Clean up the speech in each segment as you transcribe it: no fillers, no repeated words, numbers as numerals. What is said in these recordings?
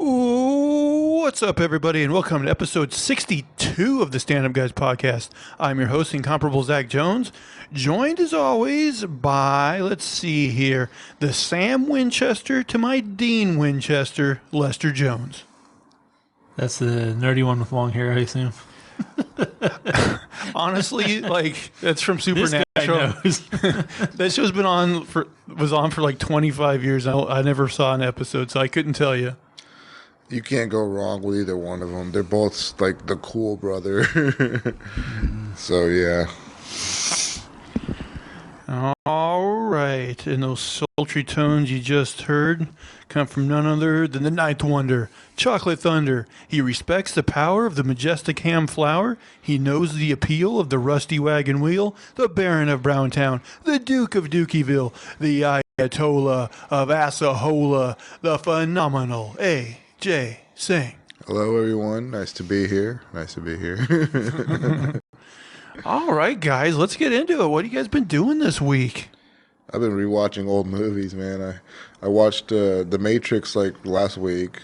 Ooh, what's up, everybody, and welcome to episode 62 of the Stand Up Guys podcast. I'm your host, Incomparable Zach Jones, joined as always by, let's see here, the Sam Winchester to my Dean Winchester, Lester Jones. That's the nerdy one with long hair, I assume. Honestly, like, that's from Supernatural. That show's was on for like 25 years. I never saw an episode, so I couldn't tell you. You can't go wrong with either one of them. They're both like the cool brother. So, yeah. All right. And those sultry tones you just heard come from none other than the Ninth Wonder, Chocolate Thunder. He respects the power of the majestic ham flour. He knows the appeal of the rusty wagon wheel, the Baron of Browntown, the Duke of Dukieville, the Ayatollah of Assahola, the phenomenal A.J. Singh. Hello, everyone. Nice to be here. All right, guys, let's get into it. What have you guys been doing this week? I've been rewatching old movies, man. I watched The Matrix like last week,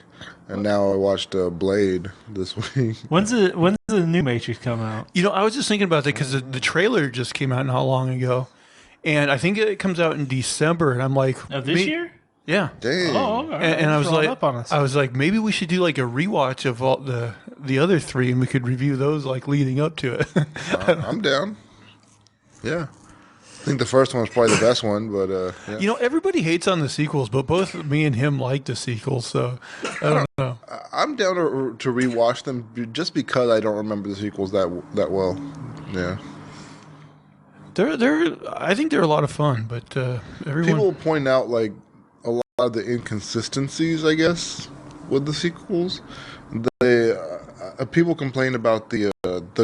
and now I watched Blade this week. When's the new Matrix come out? You know, I was just thinking about that because the trailer just came out not long ago, and I think it comes out in December, and I'm like, of this year? Yeah. Dang. Oh, right. And I was like, maybe we should do like a rewatch of all the other three, and we could review those like leading up to it. I'm down. Yeah. I think the first one was probably the best one, but yeah. You know, everybody hates on the sequels, but both me and him like the sequels, so I don't know. I'm down to rewatch them just because I don't remember the sequels that well. Yeah. I think they're a lot of fun, but everyone... People point out like a lot of the inconsistencies, I guess, with the sequels. People complain about the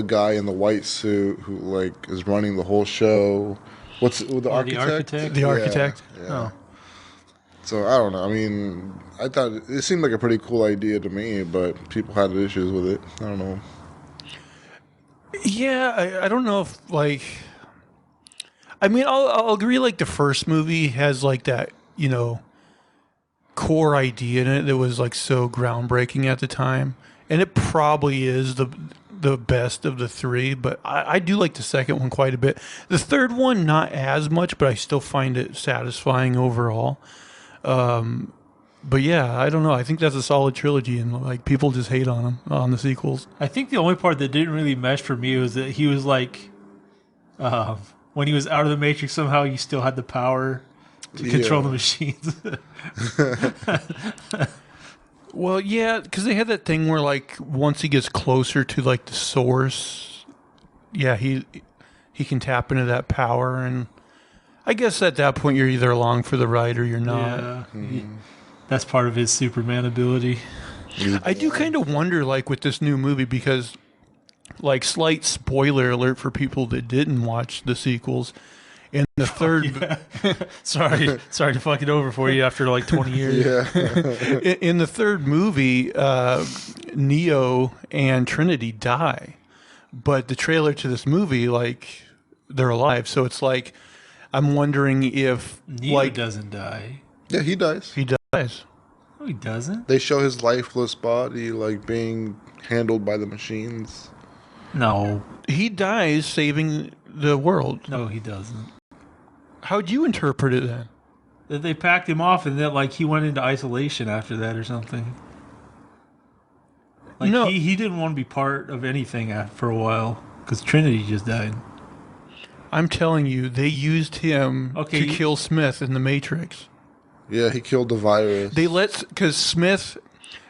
guy in the white suit who like is running the whole show. What's the architect? The architect. Yeah. Oh. So I don't know. I mean, I thought it seemed like a pretty cool idea to me, but people had issues with it. I don't know. Yeah, I don't know if like. I mean, I'll agree. Like the first movie has like that, you know, core idea in it that was like so groundbreaking at the time, and it probably is the best of the three, but I do like the second one quite a bit. The third one, not as much, but I still find it satisfying overall. But yeah, I don't know. I think that's a solid trilogy, and like people just hate on them, on the sequels. I think the only part that didn't really mesh for me was that he was like, when he was out of the Matrix, somehow you still had the power to control the machines. Well, yeah, because they had that thing where, like, once he gets closer to, like, the source, yeah, he can tap into that power, and I guess at that point you're either along for the ride or you're not. Yeah, that's part of his Superman ability. I do kind of wonder, like, with this new movie, because, like, slight spoiler alert for people that didn't watch the sequels, in the third... Sorry to fuck it over for you after like 20 years. Yeah. In the third movie, Neo and Trinity die. But the trailer to this movie, like, they're alive. So it's like, I'm wondering if... Neo doesn't die. Yeah, he dies. He dies. No, he doesn't. They show his lifeless body, like, being handled by the machines. No. He dies saving the world. No, he doesn't. How'd you interpret it then? That they packed him off and that like he went into isolation after that or something. Like no. he didn't want to be part of anything for a while because Trinity just died. I'm telling you, they used him to kill Smith in the Matrix. Yeah, he killed the virus. Because Smith,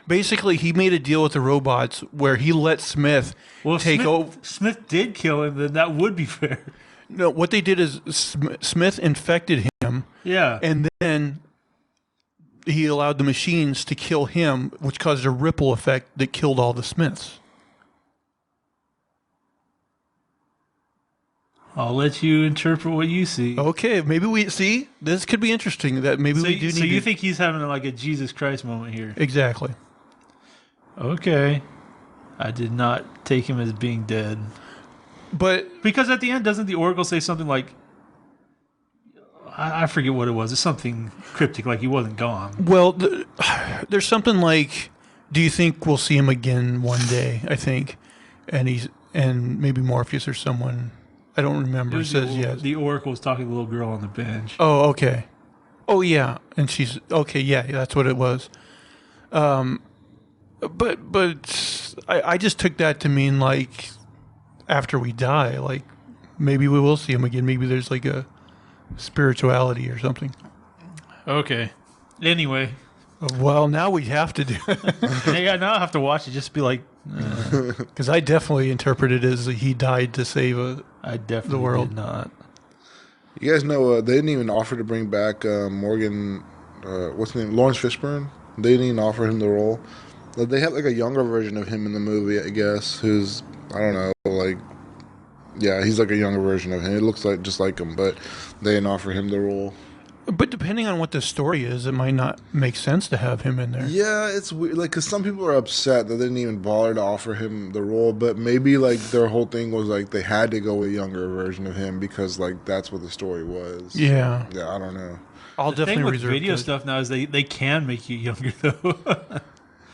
basically he made a deal with the robots where he let Smith take over. Smith did kill him, then that would be fair. No, what they did is Smith infected him. Yeah. And then he allowed the machines to kill him, which caused a ripple effect that killed all the Smiths. I'll let you interpret what you see. Okay, maybe we see this could be interesting. That maybe we do need. So you think he's having like a Jesus Christ moment here? Exactly. Okay, I did not take him as being dead, but because at the end, doesn't the Oracle say something like, I forget what it was. It's something cryptic, like he wasn't gone. Well, there's something like Do you think we'll see him again one day? I think, and maybe Morpheus or someone. I don't remember. Says yes. The Oracle was talking to the little girl on the bench. Oh, okay. Oh, yeah, and she's okay. Yeah, that's what it was. But I just took that to mean like after we die, like maybe we will see him again. Maybe there's like a spirituality or something. Okay. Anyway. Well, now we have to do Yeah, now I have to watch it. Just be like, because I definitely interpret it as he died to save I definitely the world. did not. You guys know they didn't even offer to bring back Morgan, what's his name, Lawrence Fishburne. They didn't even offer him the role. They have like a younger version of him in the movie, I guess, who's, I don't know, like, yeah, he's like a younger version of him. It looks like just like him, but they didn't offer him the role. But depending on what the story is, it might not make sense to have him in there. Yeah, it's weird, like, because some people are upset that they didn't even bother to offer him the role, but maybe, like, their whole thing was, like, they had to go with a younger version of him because, like, that's what the story was. Yeah. Yeah, I don't know. I'll The definitely thing with reserve video judgment. stuff now is they can make you younger, though.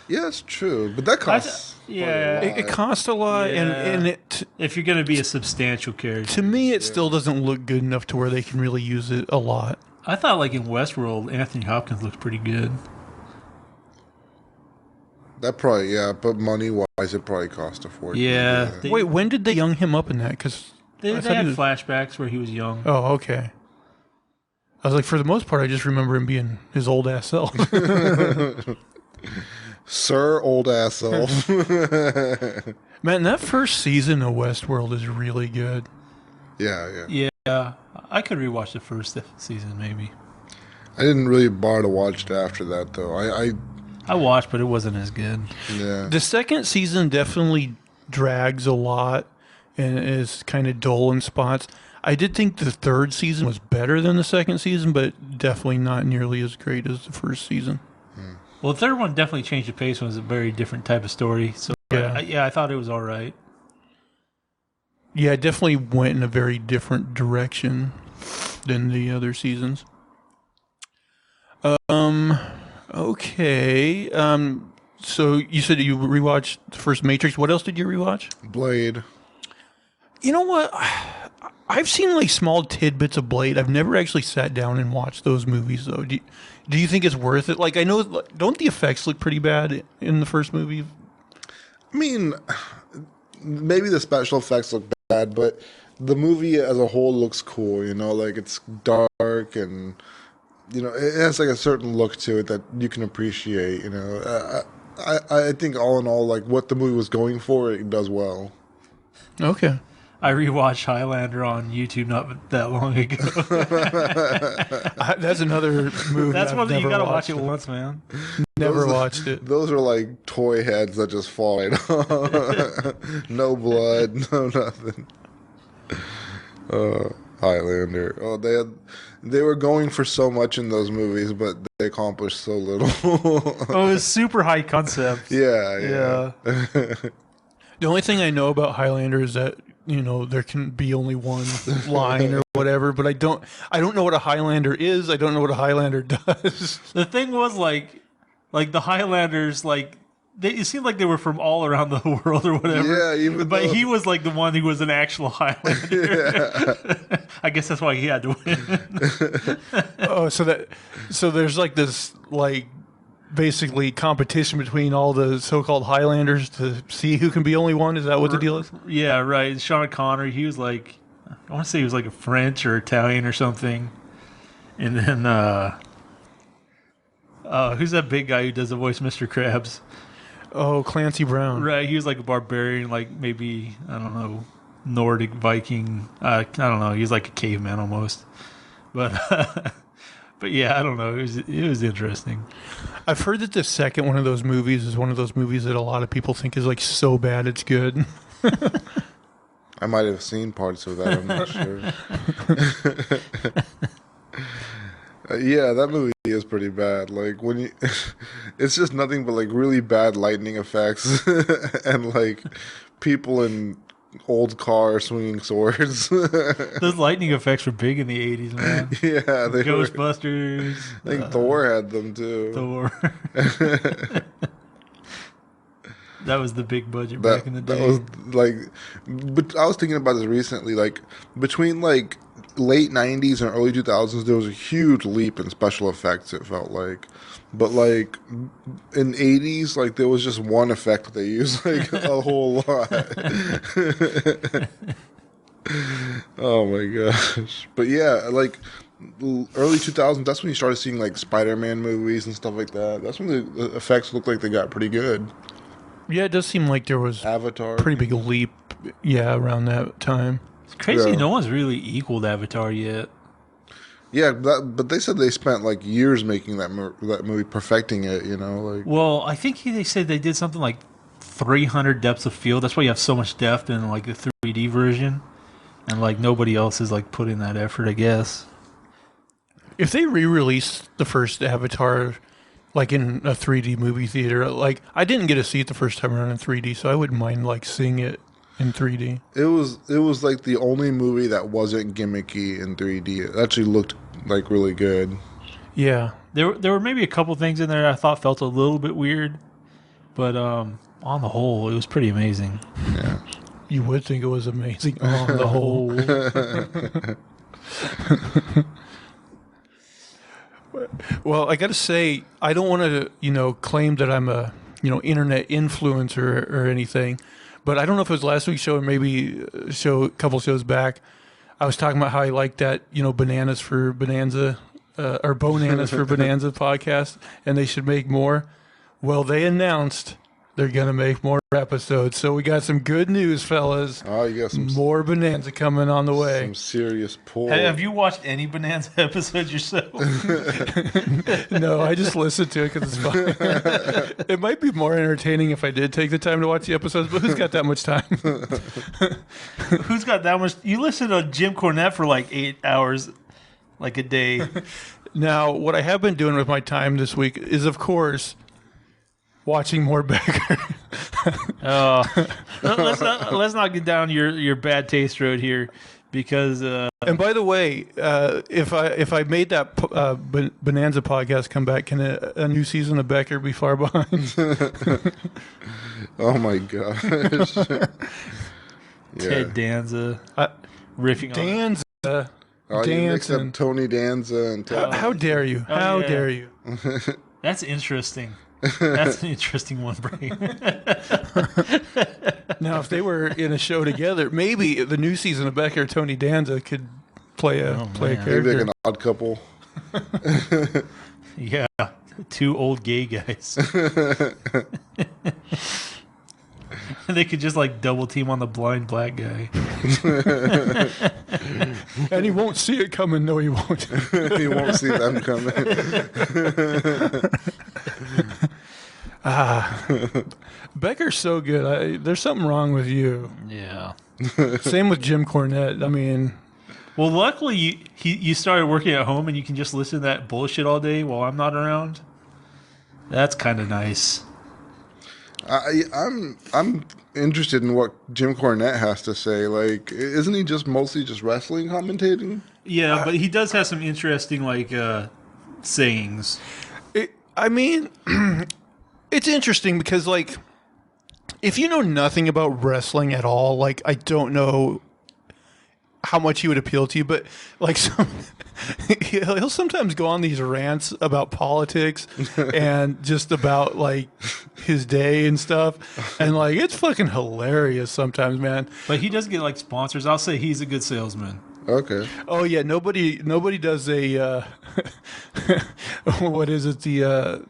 Yeah, it's true, but that costs. yeah. It costs a lot, Yeah. and it If you're going to be a substantial character. to me it still doesn't look good enough to where they can really use it a lot. I thought, like, in Westworld, Anthony Hopkins looked pretty good. That probably, yeah, but money-wise, it probably cost a fortune. Yeah. They, Wait, when did they young him up in that? Because they had flashbacks where he was young. Oh, okay. I was like, for the most part, I just remember him being his old ass self. Sir, old ass self. Man, that first season of Westworld is really good. Yeah. Yeah. I could rewatch the first season, maybe. I didn't really bother to watch it after that, though. I watched, but it wasn't as good. Yeah. The second season definitely drags a lot and is kind of dull in spots. I did think the third season was better than the second season, but definitely not nearly as great as the first season. Well, the third one definitely changed the pace. It was a very different type of story. So, Yeah. I thought it was all right. Yeah, it definitely went in a very different direction than the other seasons. Okay. So you said you rewatched the first Matrix. What else did you rewatch? Blade. You know what? I've seen like small tidbits of Blade. I've never actually sat down and watched those movies though. Do you think it's worth it? Like, I know, don't the effects look pretty bad in the first movie? I mean, maybe the special effects look bad, but the movie as a whole looks cool, you know? Like, it's dark and, you know, it has like a certain look to it that you can appreciate, you know? I think all in all, like, what the movie was going for, it does well. Okay. I rewatched Highlander on YouTube not that long ago. That's another movie. That's I've one that you never gotta watch watched. it once, man. Never watched it. Those are like toy heads that just fall right off. No blood, no nothing. Highlander. Oh, they were going for so much in those movies, but they accomplished so little. Oh, it was super high concept. Yeah. The only thing I know about Highlander is that, you know, there can be only one line or whatever, but I don't know what a Highlander is. I don't know what a Highlander does. The thing was like the Highlanders, like it seemed like they were from all around the world or whatever. Yeah, but he was like the one who was an actual Highlander. Yeah. I guess that's why he had to win. So there's like this like basically competition between all the so-called Highlanders to see who can be only one. Is that what the deal is? Yeah, right. Sean Connery, he was like, I want to say he was like a French or Italian or something. And then who's that big guy who does the voice, Mr. Krabs? Oh, Clancy Brown. Right, he was like a barbarian, like maybe, I don't know, Nordic Viking. I don't know. He was like a caveman almost. But but yeah, I don't know. It was interesting. I've heard that the second one of those movies is one of those movies that a lot of people think is like so bad it's good. I might have seen parts of that. I'm not sure. Yeah, that movie is pretty bad. Like when you, it's just nothing but like really bad lightning effects and like people in old cars swinging swords. Those lightning effects were big in the 80s, man. Yeah, they were. Ghostbusters. I think Thor had them too. Thor. That was the big budget back in the day. That was like, but I was thinking about this recently. Like between like late '90s and early 2000s, there was a huge leap in special effects. It felt like, but like in '80s, like there was just one effect that they used like a whole lot. Oh my gosh! But yeah, like early 2000s, that's when you started seeing like Spider-Man movies and stuff like that. That's when the effects looked like they got pretty good. Yeah, it does seem like there was Avatar, a pretty big leap. Yeah, around that time. It's crazy. Yeah. No one's really equaled Avatar yet. yeah, but they said they spent like years making that movie, perfecting it. You know, like Well, I think they said they did something like 300 depths of field. That's why you have so much depth in like the 3D version, and like nobody else is like putting that effort, I guess. If they re-released the first Avatar, like in a 3D movie theater, like I didn't get to see it the first time around in 3D, so I wouldn't mind like seeing it in 3D. it was like the only movie that wasn't gimmicky in 3D. It actually looked like really good. Yeah, There were maybe a couple things in there I thought felt a little bit weird, but on the whole, it was pretty amazing. Yeah. you would think it was amazing on the whole. Well, I got to say, I don't want to, claim that I'm a, internet influencer or anything, but I don't know if it was last week's show or maybe a couple shows back. I was talking about how I like that, Bananas for Bonanza or Bonanas for Bonanza podcast, and they should make more. Well, they announced they're going to make more episodes. So we got some good news, fellas. Oh, you got some More Bonanza coming on the way. some serious pull. Have you watched any Bonanza episodes yourself? No, I just listen to it because it's fun. It might be more entertaining if I did take the time to watch the episodes, but who's got that much time? Who's got that much? You listen to Jim Cornette for like 8 hours, like a day. Now, what I have been doing with my time this week is, of course, watching more Becker. Let's not get down your bad taste road here, because And by the way, if I made that Bonanza podcast come back, can a new season of Becker be far behind? Oh my gosh. Ted Danza riffing on Danza. Oh, you mixed dancing. up Tony Danza and Ted. How dare you? How yeah. dare you? That's interesting. That's an interesting one, Bray. Now, if they were in a show together, maybe the new season of Becker, Tony Danza could play a man. character. Maybe like an odd couple. Yeah, two old gay guys. They could just like double team on the blind black guy. And he won't see it coming. No, he won't. You won't see them coming. Becker's so good. There's something wrong with you. Yeah. Same with Jim Cornette. I mean, Well, luckily you started working at home and you can just listen to that bullshit all day while I'm not around. That's kind of nice. I'm interested in what Jim Cornette has to say. Like, isn't he just mostly just wrestling commentating? Yeah, but he does have some interesting like sayings. it's interesting because, like, if you know nothing about wrestling at all, like, I don't know how much he would appeal to you, but, like, he'll sometimes go on these rants about politics and just about, like, his day and stuff, and, like, it's fucking hilarious sometimes, man. But he does get like sponsors. I'll say he's a good salesman. Okay. Oh yeah, nobody does a what is it, the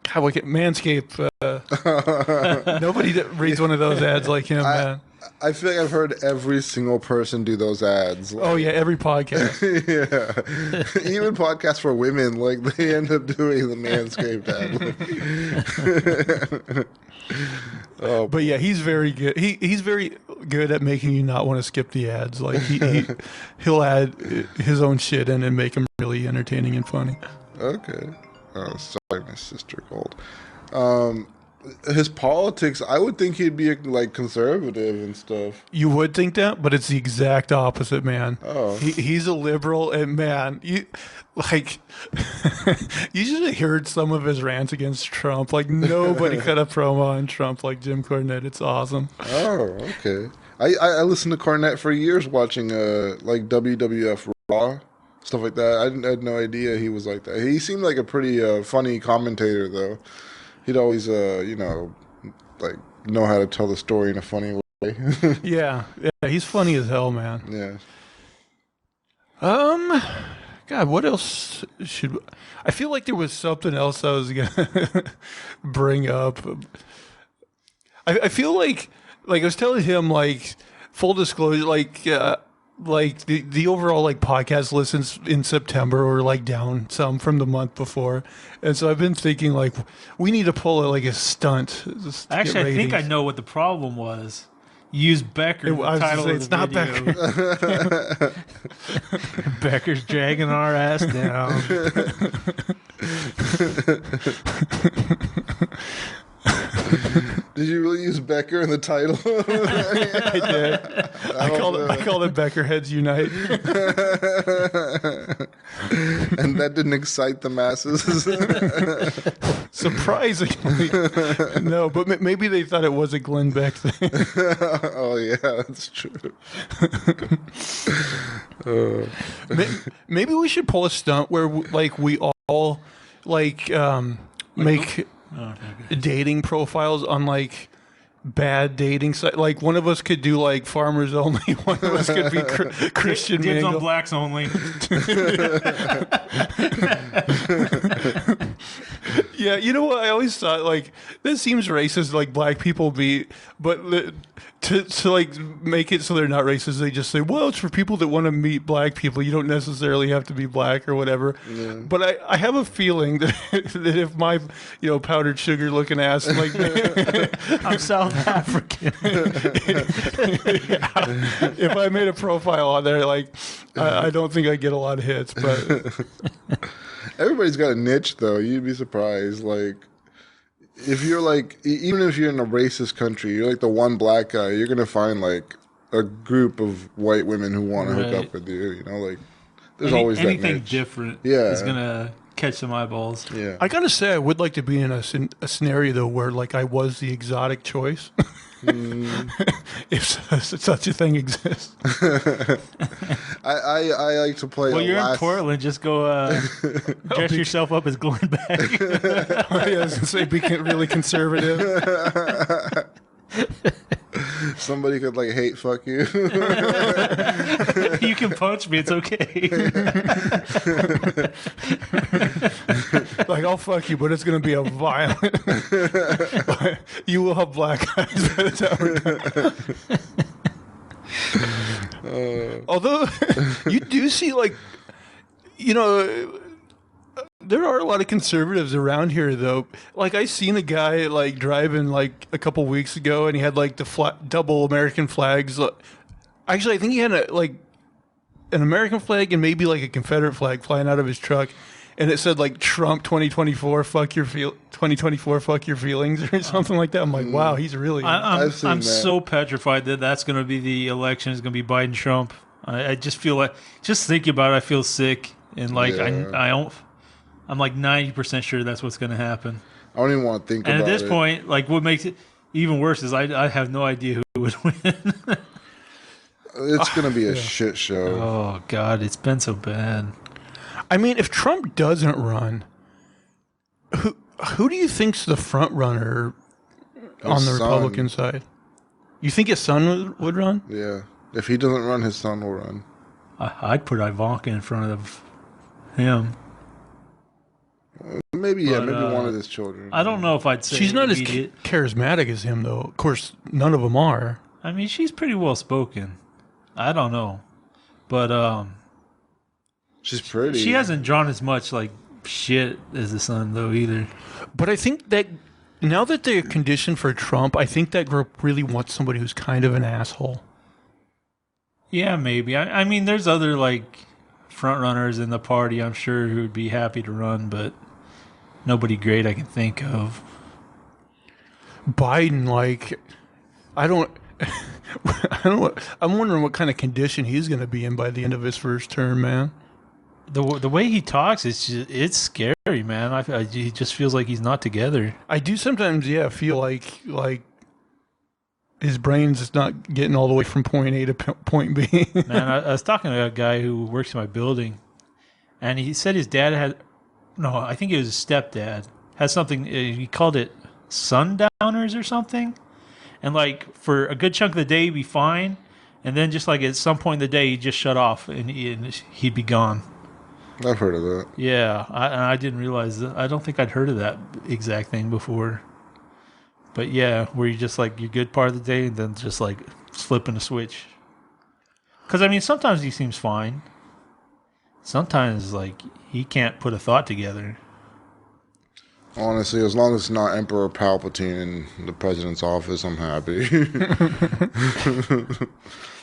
Manscaped. Nobody reads one of those ads like him, man. I feel like I've heard every single person do those ads. Like, Oh yeah, every podcast. yeah. Even podcasts for women, like they end up doing the Manscaped ad. Oh, But yeah, he's very good. He's very good at making you not want to skip the ads. Like he'll add his own shit in and make them really entertaining and funny. okay. Oh, sorry, my sister called. his politics, I would think he'd be like conservative and stuff. You would think that, but it's the exact opposite, man. Oh. He's a liberal, and man, you should have heard some of his rants against Trump. Like nobody cut a promo on Trump like Jim Cornette. It's awesome. Oh, okay. I listened to Cornette for years watching like WWF Raw, stuff like that. I had no idea he was like that. He seemed like a pretty funny commentator, though. He'd always, like know how to tell the story in a funny way. Yeah, he's funny as hell, man. Yeah. God, what else I feel like there was something else I was gonna bring up. I feel like I was telling him, like, full disclosure, like the overall like podcast listens in September were like down some from the month before, and so I've been thinking like we need to pull a stunt. Actually, I think I know what the problem was. Use Becker. It's not Becker. Becker's dragging our ass down. Did you really use Becker in the title? I did. I called it Becker Heads Unite. And that didn't excite the masses. Surprisingly, no. But maybe they thought it was a Glenn Beck thing. Oh yeah, that's true. Maybe we should pull a stunt where we all make dating profiles on like bad dating site. Like one of us could do like farmers only. One of us could be Christian Dibs mingle. on blacks only. Yeah, you know what? I always thought like this seems racist. Like black people be, but to like make it so they're not racist, they just say, well, it's for people that want to meet black people. You don't necessarily have to be black or whatever. Yeah. But I have a feeling that if my powdered sugar looking ass like I'm South African. If I made a profile on there, like I don't think I'd get a lot of hits, but. Everybody's got a niche, though. You'd be surprised. Like, if you're like, even if you're in a racist country, you're like the one black guy, you're going to find like a group of white women who want to hook up with you. Like, there's always that niche. Anything different is going to catch some eyeballs. Yeah. I got to say, I would like to be in a scenario, though, where like I was the exotic choice. If such a thing exists. I like to play. Well, you're in Portland. Just go dress yourself up as Glenn Beck. I was gonna say be really conservative. Somebody could like hate fuck you. You can punch me. It's okay. Like I'll fuck you, but it's gonna be a violent. You will have black eyes by the time we're done. Although you do see like, there are a lot of conservatives around here, though. Like, I seen a guy, like, driving, like, a couple weeks ago, and he had, like, the double American flags. Actually, I think he had, an American flag and maybe, like, a Confederate flag flying out of his truck. And it said, like, Trump 2024, fuck your 2024, fuck your feelings, or something like that. I'm like, wow, he's really... I'm so petrified that that's going to be the election. Is going to be Biden-Trump. I just feel like... Just thinking about it, I feel sick. And, like, I'm like 90% sure that's what's going to happen. I don't even want to think about it. And at this point, like what makes it even worse is I have no idea who would win. It's going to be a shit show. Oh, God, it's been so bad. I mean, if Trump doesn't run, who do you think's the front runner on the Republican side? You think his son would run? Yeah. If he doesn't run, his son will run. I'd put Ivanka in front of him. Maybe one of his children. I don't know if I'd say she's not as charismatic as him, though. Of course, none of them are. I mean, she's pretty well spoken. I don't know, but she's pretty. She hasn't drawn as much like shit as the son, though, either. But I think that now that they're conditioned for Trump, I think that group really wants somebody who's kind of an asshole. Yeah, maybe. I mean, there's other like front runners in the party, I'm sure, who would be happy to run, but nobody great I can think of. Biden, like, I don't. I don't. I'm wondering what kind of condition he's going to be in by the end of his first term, man. The way he talks, it's scary, man. He just feels like he's not together. I do sometimes, feel like his brain's just not getting all the way from point A to point B. Man, I was talking to a guy who works in my building, and he said his dad had, no, I think it was his stepdad, had something, he called it sundowners or something. And like for a good chunk of the day, he'd be fine. And then just like at some point in the day, he'd just shut off and he'd be gone. I've heard of that. Yeah, I didn't realize that. I don't think I'd heard of that exact thing before. But yeah, where you just like, you're good part of the day and then just like flipping a switch. Because I mean, sometimes he seems fine. Sometimes like he can't put a thought together. Honestly, as long as it's not Emperor Palpatine in the president's office, I'm happy.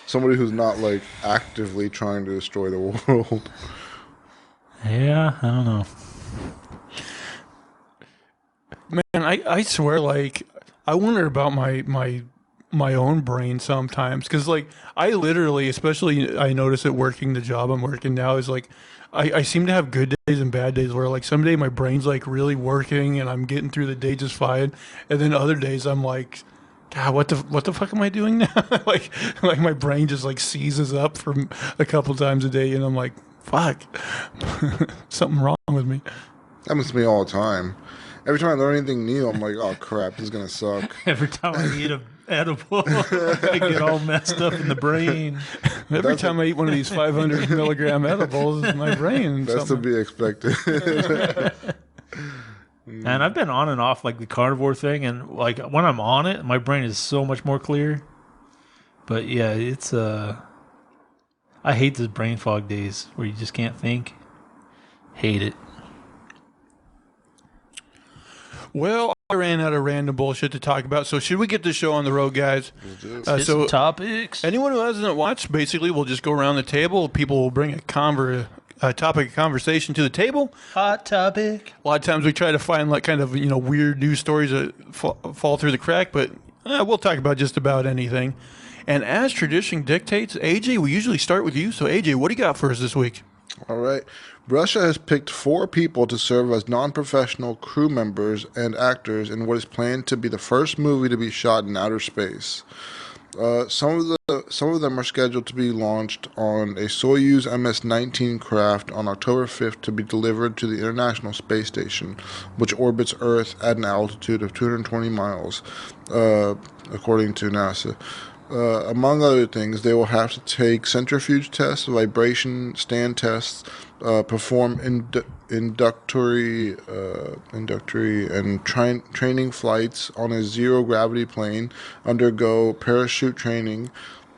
Somebody who's not like actively trying to destroy the world. Yeah, I don't know. Man, I swear, like, I wonder about my own brain sometimes, because like I literally, especially I notice it working the job I'm working now, is like I seem to have good days and bad days where like some day my brain's like really working and I'm getting through the day just fine, and then other days I'm like, God, what the fuck am I doing now? like my brain just like seizes up from a couple times a day, and I'm like, fuck, something wrong with me. Happens to me all the time. Every time I learn anything new, I'm like, oh crap, this is gonna suck. Every time I eat an edible, I get all messed up in the brain. Every time I eat one of these 500 milligram edibles, my brain. That's to be expected. And I've been on and off like the carnivore thing, and like when I'm on it, my brain is so much more clear. But yeah, it's I hate those brain fog days where you just can't think. Hate it. Well, I ran out of random bullshit to talk about, so should we get the show on the road, guys? Hit some topics. Anyone who hasn't watched, basically, we'll just go around the table. People will bring a topic of conversation to the table. Hot topic. A lot of times we try to find like kind of weird news stories that fall through the crack, but we'll talk about just about anything. And as tradition dictates, AJ, we usually start with you. So AJ, what do you got for us this week? All right. Russia has picked 4 people to serve as non-professional crew members and actors in what is planned to be the first movie to be shot in outer space. Some of them are scheduled to be launched on a Soyuz MS-19 craft on October 5th to be delivered to the International Space Station, which orbits Earth at an altitude of 220 miles, according to NASA. Among other things, they will have to take centrifuge tests, vibration stand tests, perform inductory and training flights on a zero-gravity plane, undergo parachute training.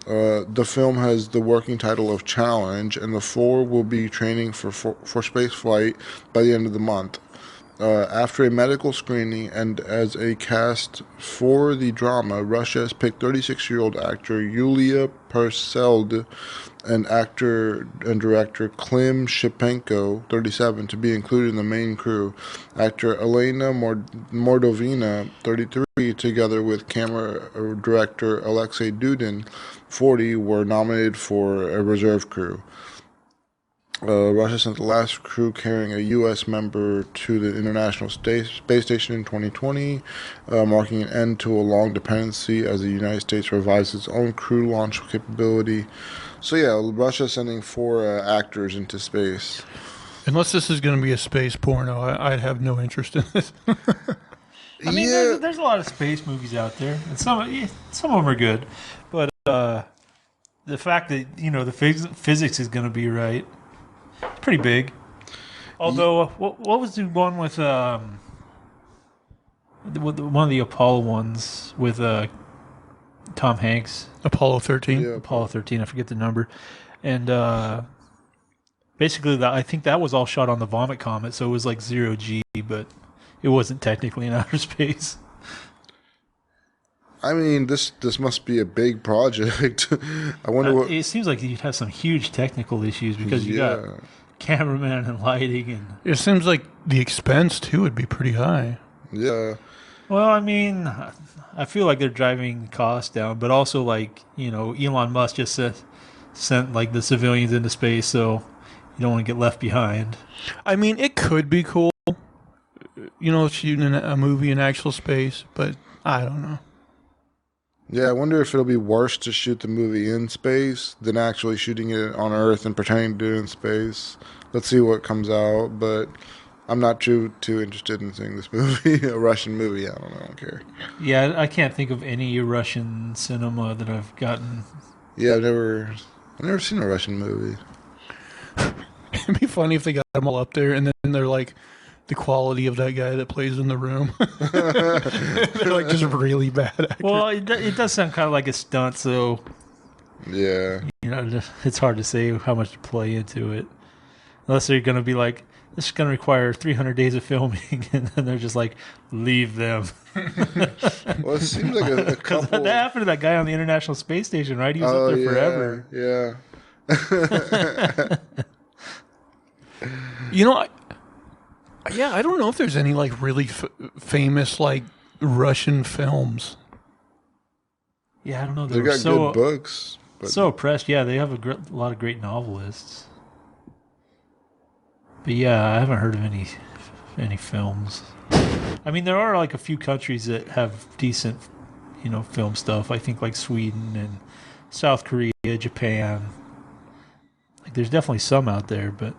The film has the working title of Challenge, and the 4 will be training for space flight by the end of the month. After a medical screening and as a cast for the drama, Russia has picked 36-year-old actor Yulia Perseld and actor and director Klim Shipenko, 37, to be included in the main crew. Actor Elena Mordovina, 33, together with camera director Alexei Dudin, 40, were nominated for a reserve crew. Russia sent the last crew carrying a U.S. member to the International Space Station in 2020, marking an end to a long dependency as the United States revives its own crew launch capability. So yeah, Russia sending 4 actors into space. Unless this is going to be a space porno, I'd have no interest in this. I mean, there's a lot of space movies out there, and some of them are good, but the fact that the physics is going to be right. Pretty big. Although, what was the one with one of the Apollo ones with Tom Hanks? Apollo 13? Yeah. Apollo 13, I forget the number. And basically, I think that was all shot on the Vomit Comet, so it was like 0G, but it wasn't technically in outer space. I mean, this must be a big project. I wonder what... It seems like you'd have some huge technical issues because you got cameraman and lighting. And it seems like the expense, too, would be pretty high. Yeah. Well, I mean, I feel like they're driving costs down, but also like Elon Musk just sent like the civilians into space, so you don't want to get left behind. I mean, it could be cool, shooting a movie in actual space, but I don't know. Yeah, I wonder if it'll be worse to shoot the movie in space than actually shooting it on Earth and pretending to do it in space. Let's see what comes out, but I'm not too interested in seeing this movie, a Russian movie. I don't care. Yeah, I can't think of any Russian cinema that I've gotten. Yeah, I've never seen a Russian movie. It'd be funny if they got them all up there and then they're like the quality of that guy that plays in the room. They're like just really bad actors. Well, it does sound kind of like a stunt, so Yeah. it's hard to say how much to play into it. Unless they're going to be like, this is going to require 300 days of filming, and then they're just like, leave them. Well, it seems like a Because couple. that happened to that guy on the International Space Station, right? He was up there forever. Yeah. I don't know if there's any like really famous like Russian films. Yeah, I don't know. They got good books. But So oppressed. Yeah, they have a lot of great novelists. But yeah, I haven't heard of any films. I mean, there are like a few countries that have decent, film stuff. I think like Sweden and South Korea, Japan. Like, there's definitely some out there, but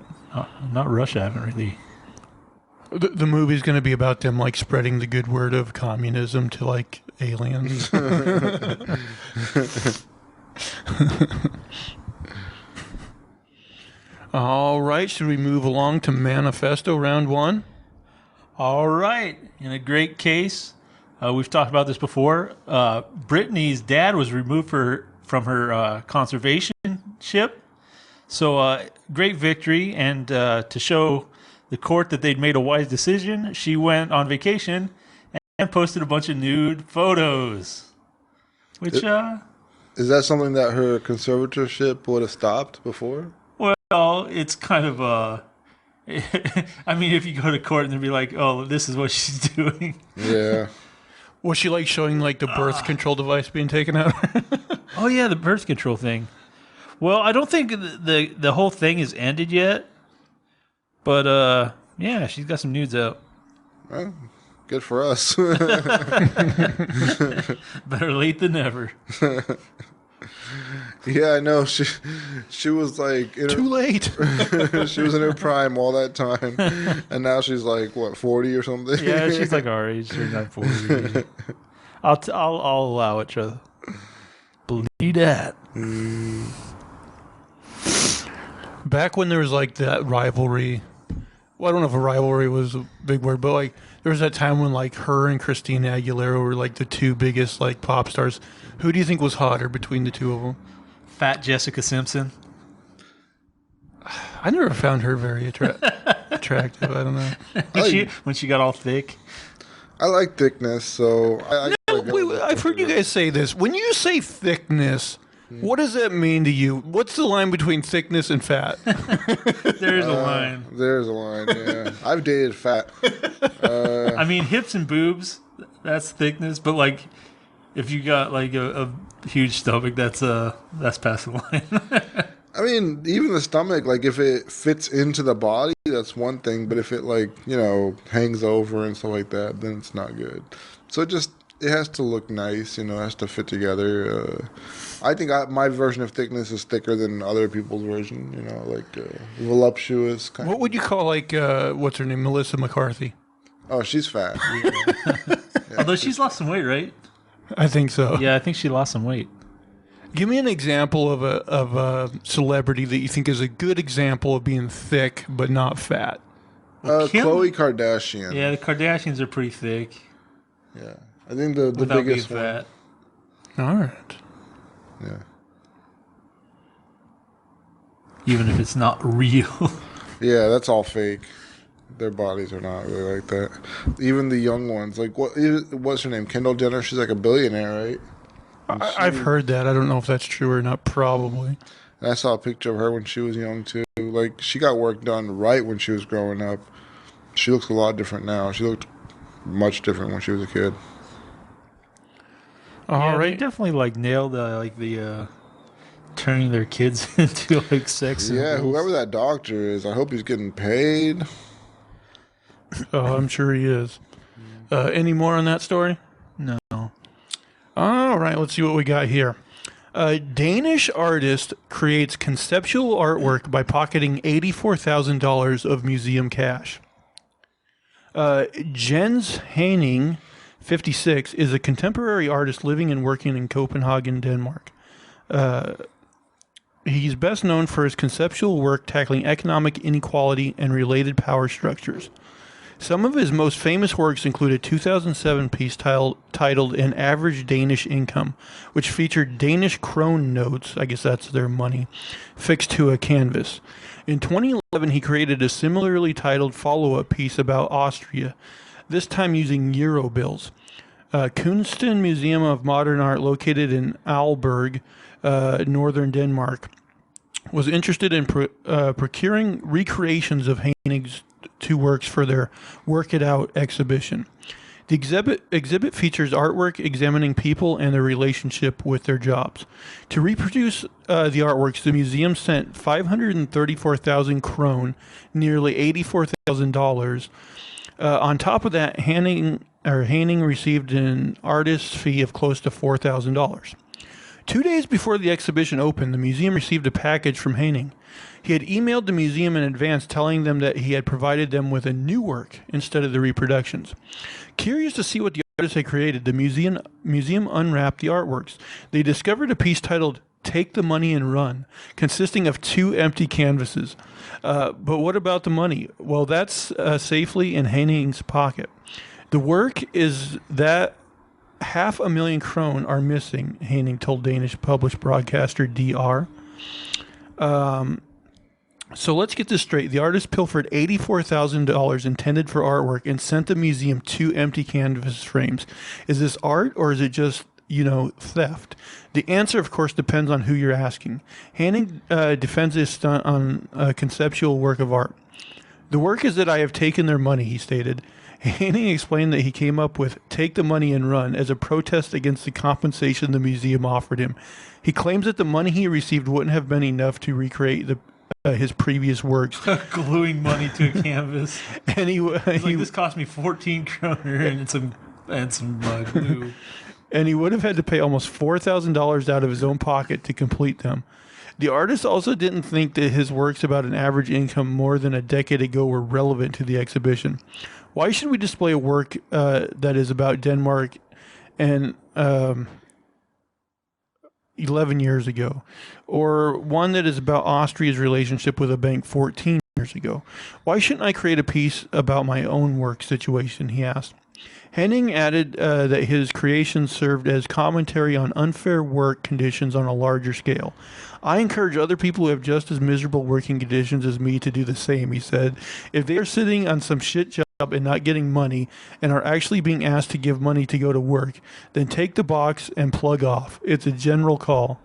not Russia. I haven't really. The movie's going to be about them like spreading the good word of communism to like aliens. All right, should we move along to Manifesto round one? All right. In a great case, we've talked about this before. Brittany's dad was removed from her conservation ship. So great victory. And to show the court that they'd made a wise decision, she went on vacation and posted a bunch of nude photos. Which, is that something that her conservatorship would have stopped before? well, it's kind of I mean, if you go to court and they'd be like, "Oh, this is what she's doing." Yeah. Was she like showing like the birth control device being taken out? Oh yeah, the birth control thing. Well, I don't think the whole thing is ended yet, but yeah, she's got some nudes out. Well, good for us. Better late than never. Yeah, I know. She was like Too late. she was in her prime all that time, and now she's like what 40 or something. Yeah, she's like our age, 39, 40. I'll allow it, Trevor. Believe that. Back when there was like that rivalry, well, I don't know if a rivalry was a big word, but like there was that time when like her and Christina Aguilera were like the two biggest like pop stars. Who do you think was hotter between the two of them? Fat Jessica Simpson. I never found her very attractive. I don't know. When she got all thick. I like thickness, so I Wait, I've heard you guys say this. When you say thickness, what does that mean to you? What's the line between thickness and fat? There's a line. There's a line. Yeah, I've dated fat. I mean, hips and boobs, that's thickness. But like, if you got like a huge stomach, that's past the line. I mean, even the stomach, like if it fits into the body, that's one thing. But if it like hangs over and stuff like that, then it's not good. So it has to look nice. It has to fit together. I think my version of thickness is thicker than other people's version. Like voluptuous. What would you call like what's her name, Melissa McCarthy? Oh, she's fat. Although she's lost some weight, right? I think so. Yeah, I think she lost some weight. Give me an example of a celebrity that you think is a good example of being thick but not fat. Khloe Kardashian. Yeah, the Kardashians are pretty thick. Yeah, I think the Without biggest being fat. All right. Yeah. Even if it's not real. Yeah, that's all fake. Their bodies are not really like that. Even the young ones, like what's her name? Kendall Jenner. She's like a billionaire, right? I've heard that. I don't know if that's true or not. Probably. And I saw a picture of her when she was young too. Like she got work done right when she was growing up. She looks a lot different now. She looked much different when she was a kid. All They right. definitely like nailed the turning their kids into like sex Yeah, symbols. whoever that doctor is, I hope he's getting paid. Oh, I'm sure he is. Any more on that story? No. All right, let's see what we got here. A Danish artist creates conceptual artwork by pocketing $84,000 of museum cash. Jens Heining, 56, is a contemporary artist living and working in Copenhagen, Denmark. He's best known for his conceptual work tackling economic inequality and related power structures. Some of his most famous works include a 2007 piece titled An Average Danish Income, which featured Danish krone notes, I guess that's their money, fixed to a canvas. In 2011, he created a similarly titled follow-up piece about Austria, this time using euro bills. Kunsten Museum of Modern Art, located in Aalborg, northern Denmark, was interested in procuring recreations of Heining's two works for their Work It Out exhibition. The exhibit features artwork examining people and their relationship with their jobs. To reproduce the artworks, the museum sent 534,000 krone, nearly $84,000. On top of that, Heining received an artist's fee of close to $4,000. 2 days before the exhibition opened, the museum received a package from Heining. He had emailed the museum in advance telling them that he had provided them with a new work instead of the reproductions. Curious to see what the artist had created, the museum unwrapped the artworks. They discovered a piece titled Take the Money and Run, consisting of 2 empty canvases. But what about the money? Well, that's safely in Heining's pocket. The work is that 500,000 krone are missing, Heining told Danish published broadcaster DR. So let's get this straight. The artist pilfered $84,000 intended for artwork and sent the museum 2 empty canvas frames. Is this art or is it just, theft? The answer, of course, depends on who you're asking. Heining defends his stunt on a conceptual work of art. The work is that I have taken their money, he stated. Heining explained that he came up with Take the Money and Run as a protest against the compensation the museum offered him. He claims that the money he received wouldn't have been enough to recreate his previous works. Gluing money to a canvas. And This cost me 14 kroner and some glue. And he would have had to pay almost $4,000 out of his own pocket to complete them. The artist also didn't think that his works about an average income more than a decade ago were relevant to the exhibition. Why should we display a work that is about Denmark and 11 years ago, or one that is about Austria's relationship with a bank 14 years ago? Why shouldn't I create a piece about my own work situation, he asked. Heining added that his creations served as commentary on unfair work conditions on a larger scale. I encourage other people who have just as miserable working conditions as me to do the same, he said. If they are sitting on some shit job and not getting money and are actually being asked to give money to go to work, then take the box and plug off. It's a general call.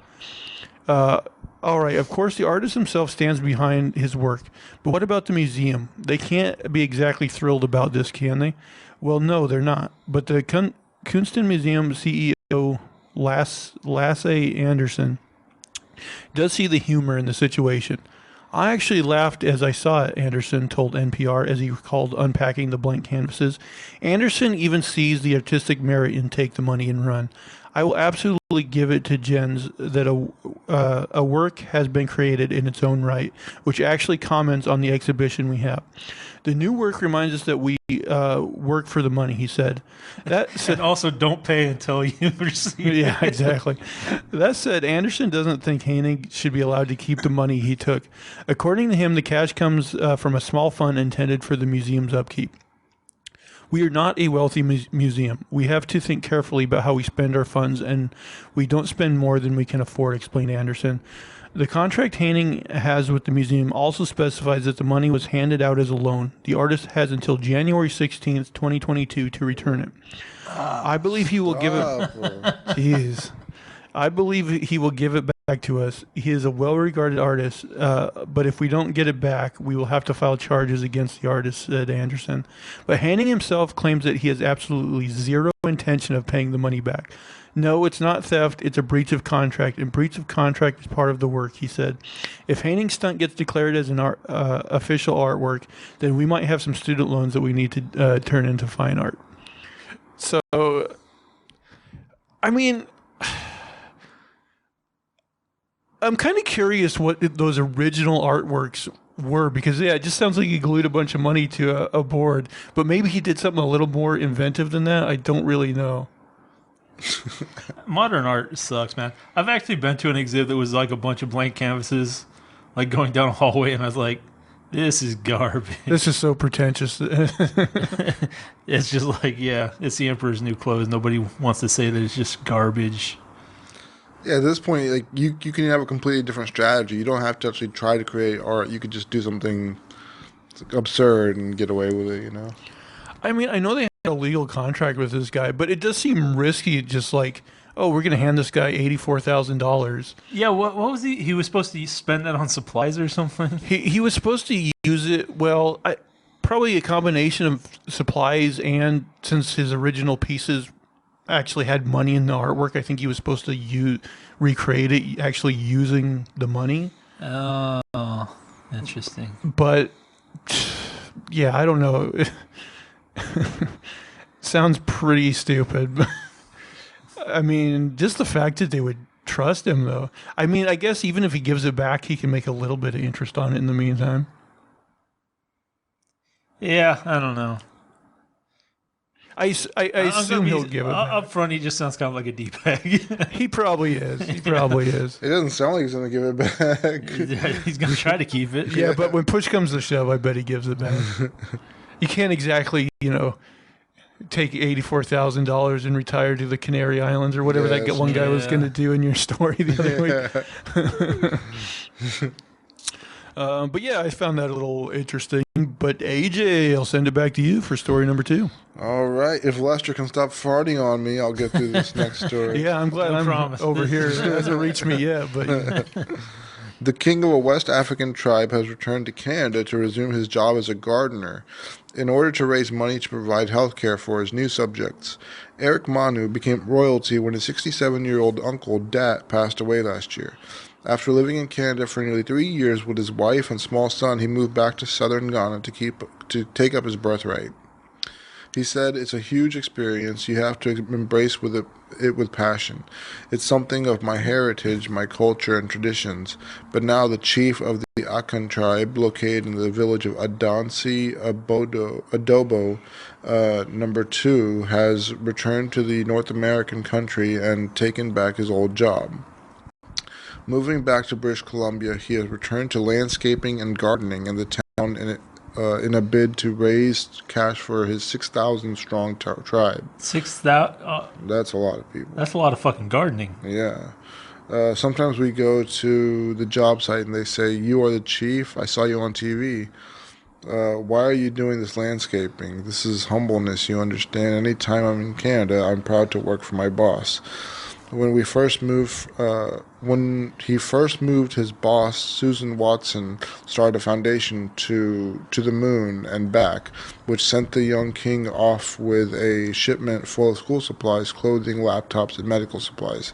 All right, of course, the artist himself stands behind his work. But what about the museum? They can't be exactly thrilled about this, can they? Well, no, they're not. But the Kunsten Museum CEO, Lasse Andersen, does see the humor in the situation. I actually laughed as I saw it, Anderson told NPR as he recalled unpacking the blank canvases. Anderson even sees the artistic merit in Take the Money and Run. I will absolutely give it to Jens that a work has been created in its own right, which actually comments on the exhibition we have. The new work reminds us that we work for the money, he said. That said, And also don't pay until you receive it. yeah, exactly. That said, Anderson doesn't think Heining should be allowed to keep the money he took. According to him, the cash comes from a small fund intended for the museum's upkeep. We are not a wealthy museum. We have to think carefully about how we spend our funds, and we don't spend more than we can afford, explained Anderson. The contract Heining has with the museum also specifies that the money was handed out as a loan. The artist has until January 16th, 2022 to return it. I believe he will give it... Jeez. I believe he will give it to us. He is a well-regarded artist, but if we don't get it back, we will have to file charges against the artist," said Anderson. But Hanning himself claims that he has absolutely zero intention of paying the money back. "No, it's not theft, it's a breach of contract, and breach of contract is part of the work," he said. "If Hanning's stunt gets declared as an official artwork, then we might have some student loans that we need to turn into fine art." So, I mean, I'm kind of curious what those original artworks were, because yeah, it just sounds like he glued a bunch of money to a board, but maybe he did something a little more inventive than that. I don't really know. Modern art sucks, man. I've actually been to an exhibit that was like a bunch of blank canvases, like going down a hallway, and I was like, "This is garbage." This is so pretentious. It's just like, yeah, it's the Emperor's New Clothes. Nobody wants to say that it's just garbage. Yeah, at this point, like you can have a completely different strategy. You don't have to actually try to create art. You could just do something absurd and get away with it, you know? I mean, I know they had a legal contract with this guy, but it does seem risky. Just like, oh, we're going to hand this guy $84,000. Yeah, what was he? He was supposed to spend that on supplies or something? He was supposed to use it, well, probably a combination of supplies, and since his original pieces actually had money in the artwork, I think he was supposed to recreate it actually using the money. Oh, interesting. But, yeah, I don't know. Sounds pretty stupid. I mean, just the fact that they would trust him, though. I mean, I guess even if he gives it back, he can make a little bit of interest on it in the meantime. Yeah, I don't know. I assume he'll give it back. Up front, he just sounds kind of like a D-bag. He probably is. He probably is. It doesn't sound like he's going to give it back. He's going to try to keep it. Yeah, but when push comes to shove, I bet he gives it back. You can't exactly, take $84,000 and retire to the Canary Islands or whatever that one guy was going to do in your story the other week. But yeah, I found that a little interesting. But AJ, I'll send it back to you for story number 2. All right. If Lester can stop farting on me, I'll get through this next story. Yeah, I'm glad over here. It hasn't reached me yet. But The king of a West African tribe has returned to Canada to resume his job as a gardener in order to raise money to provide health care for his new subjects. Eric Manu became royalty when his 67-year-old uncle, Dat, passed away last year. After living in Canada for nearly 3 years with his wife and small son, he moved back to southern Ghana to take up his birthright. He said, "It's a huge experience. You have to embrace it with passion. It's something of my heritage, my culture, and traditions. But now the chief of the Akan tribe, located in the village of Adansi Adobo, number 2, has returned to the North American country and taken back his old job. Moving back to British Columbia, he has returned to landscaping and gardening in the town in a bid to raise cash for his 6,000-strong tribe." 6,000? That's a lot of people. That's a lot of fucking gardening. Yeah. Sometimes we go to the job site and they say, "You are the chief. I saw you on TV. Why are you doing this landscaping? This is humbleness, you understand. Anytime I'm in Canada, I'm proud to work for my boss." When he first moved, his boss, Susan Watson, started a foundation to the moon and back, which sent the young king off with a shipment full of school supplies, clothing, laptops, and medical supplies.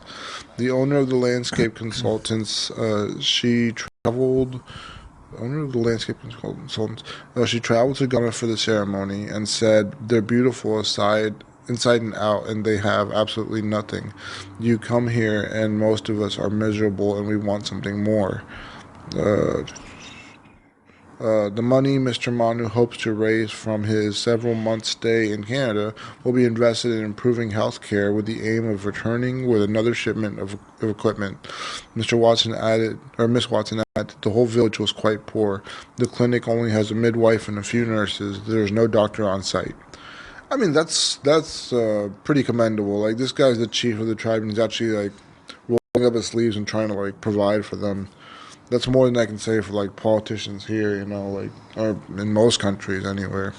The owner of the landscape consultants, she traveled to Ghana for the ceremony and said, "They're beautiful inside and out, and they have absolutely nothing. You come here, and most of us are miserable, and we want something more." The money Mr. Manu hopes to raise from his several months stay in Canada will be invested in improving health care with the aim of returning with another shipment of equipment. Miss Watson added, the whole village was quite poor. The clinic only has a midwife and a few nurses. There's no doctor on site. I mean, that's pretty commendable. Like, this guy's the chief of the tribe, and he's actually, like, rolling up his sleeves and trying to, like, provide for them. That's more than I can say for, like, politicians here, or in most countries anywhere.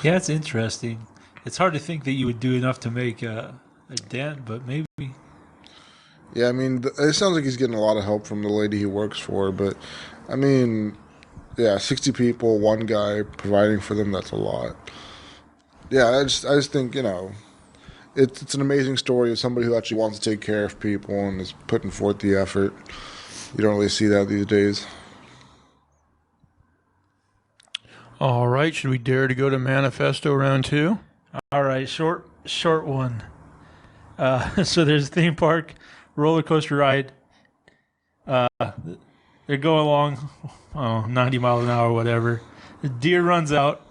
Yeah, it's interesting. It's hard to think that you would do enough to make a dent, but maybe. Yeah, I mean, it sounds like he's getting a lot of help from the lady he works for, but I mean, yeah, 60 people, one guy providing for them, that's a lot. Yeah, I just think, it's an amazing story of somebody who actually wants to take care of people and is putting forth the effort. You don't really see that these days. All right, should we dare to go to Manifesto round 2? All right, short one. So there's a theme park, roller coaster ride. They're going along, 90 miles an hour or whatever. The deer runs out,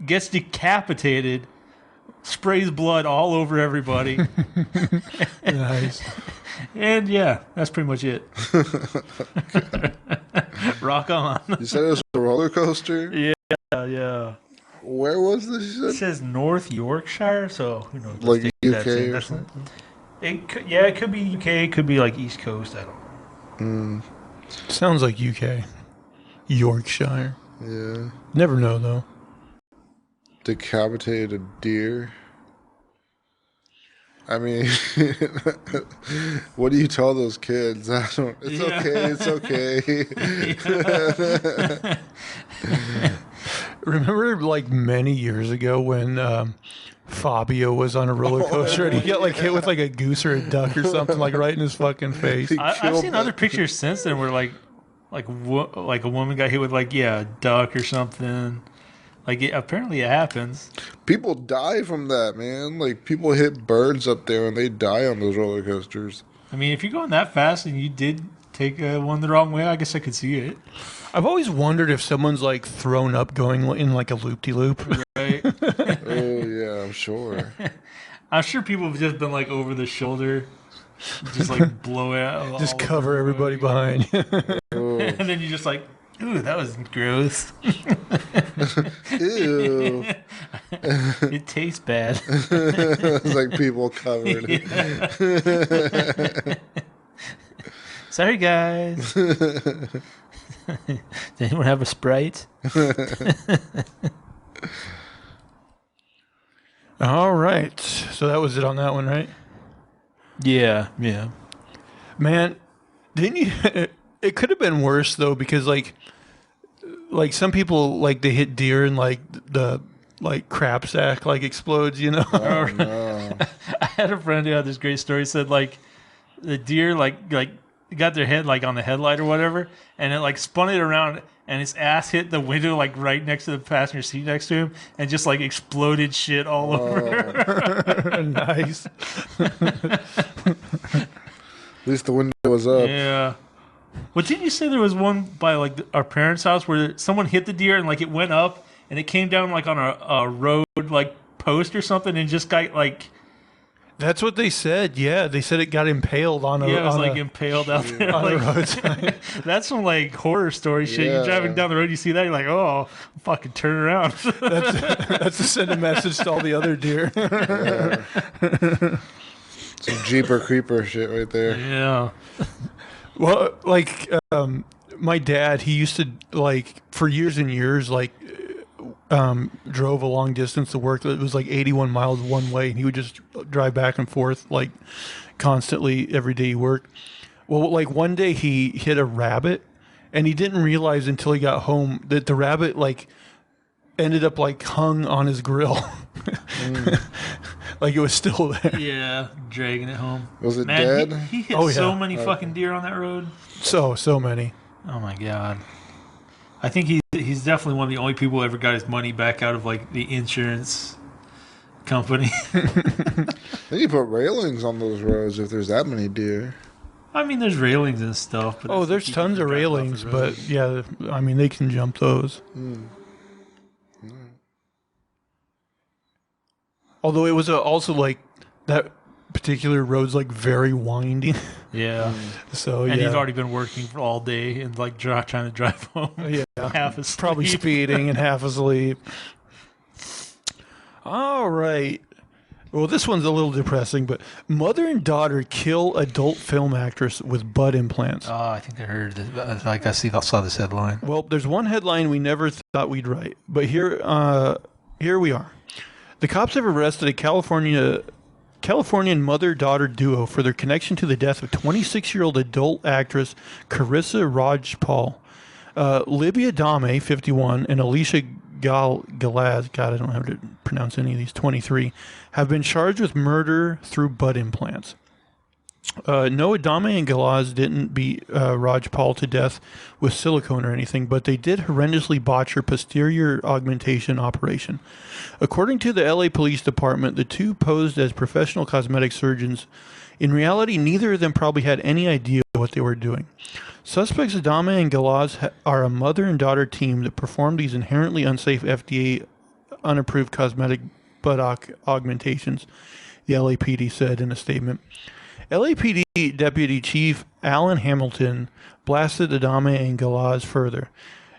gets decapitated, sprays blood all over everybody. Nice. And yeah, that's pretty much it. Rock on. You said it was a roller coaster? Yeah. Where was this? You It said? says North Yorkshire, so who knows? Like Let's take UK that in. or something? It could be UK, it could be like East Coast, I don't know. Sounds like UK. Yorkshire. Yeah. Never know, though. Decapitated a deer. I mean, what do you tell those kids? It's okay. Remember, like, many years ago when Fabio was on a roller coaster and he got, like, hit with, like, a goose or a duck or something, like, right in his fucking face? I've seen other pictures since then where, like a woman got hit with, like, a duck or something. Like, apparently it happens. People die from that, man. Like, people hit birds up there and they die on those roller coasters. I mean, if you're going that fast and you did take one the wrong way, I guess I could see it. I've always wondered if someone's, like, thrown up going in, like, a loop-de-loop. Right? Oh, yeah, I'm sure. I'm sure people have just been, like, over the shoulder. Just, like, blow it out. Just cover everybody behind. Oh. And then you're just like, ooh, that was gross. Ew. It tastes bad. It's like people covered. Sorry, guys. Does anyone have a Sprite? All right. So that was it on that one, right? Yeah. Man, didn't you... It could have been worse, though, because, like some people, like, they hit deer and, like, the, like, crap sack, like, explodes, you know? Oh, no. I had a friend who had this great story. He said, like, the deer, like got their head, like, on the headlight or whatever, and it, like, spun it around, and his ass hit the window, like, right next to the passenger seat next to him, and just, like, exploded shit all over. Nice. At least the window was up. Yeah. Well, didn't you say there was one by, like, our parents' house where someone hit the deer and, like, it went up and it came down, like, on a road, like, post or something and just got, like... That's what they said. Yeah, they said it got impaled on a... Yeah, it was, on like, a, impaled out there. on Like, a roadside. that's some, like, horror story shit. Yeah. You're driving down the road, you see that, you're like, oh, fucking turn around. That's to send a message to all the other deer. Yeah. Some Jeeper Creeper shit right there. Yeah. Well, like, my dad, he used to, like, for years and years, like, drove a long distance to work. It was like 81 miles one way, and he would just drive back and forth, like, constantly every day he worked. Well, like, one day he hit a rabbit, and he didn't realize until he got home that the rabbit, like, ended up, like, hung on his grill. Like, it was still there. Yeah, dragging it home. Was it Man, dead? he hit Oh, yeah. so many fucking deer on that road. So many. Oh, my God. I think he's definitely one of the only people who ever got his money back out of, like, the insurance company. Then you put railings on those roads if there's that many deer. I mean, there's railings and stuff. But Oh, there's tons of railings, but, yeah, I mean, they can jump those. Although it was also, like, that particular road's, like, very winding. Yeah. So, And yeah. he's already been working for all day and, like, trying to drive home. Yeah. Half asleep. Probably speeding and half asleep. All right. Well, this one's a little depressing, but mother and daughter kill adult film actress with butt implants. Oh, I think I heard this. Like, I saw this headline. Well, there's one headline we never thought we'd write, but here we are. The cops have arrested a California Californian mother-daughter duo for their connection to the death of 26-year-old adult actress Carissa Rajpal. Libya Dame, 51, and Alicia Galaz, God, I don't have to pronounce any of these, 23, have been charged with murder through butt implants. No, Adame and Galaz didn't beat Rajpal to death with silicone or anything, but they did horrendously botch her posterior augmentation operation. According to the LA Police Department, the two posed as professional cosmetic surgeons. In reality, neither of them probably had any idea what they were doing. Suspects Adame and Galaz are a mother and daughter team that performed these inherently unsafe FDA unapproved cosmetic butt augmentations, the LAPD said in a statement. LAPD Deputy Chief Alan Hamilton blasted Adame and Galaz further.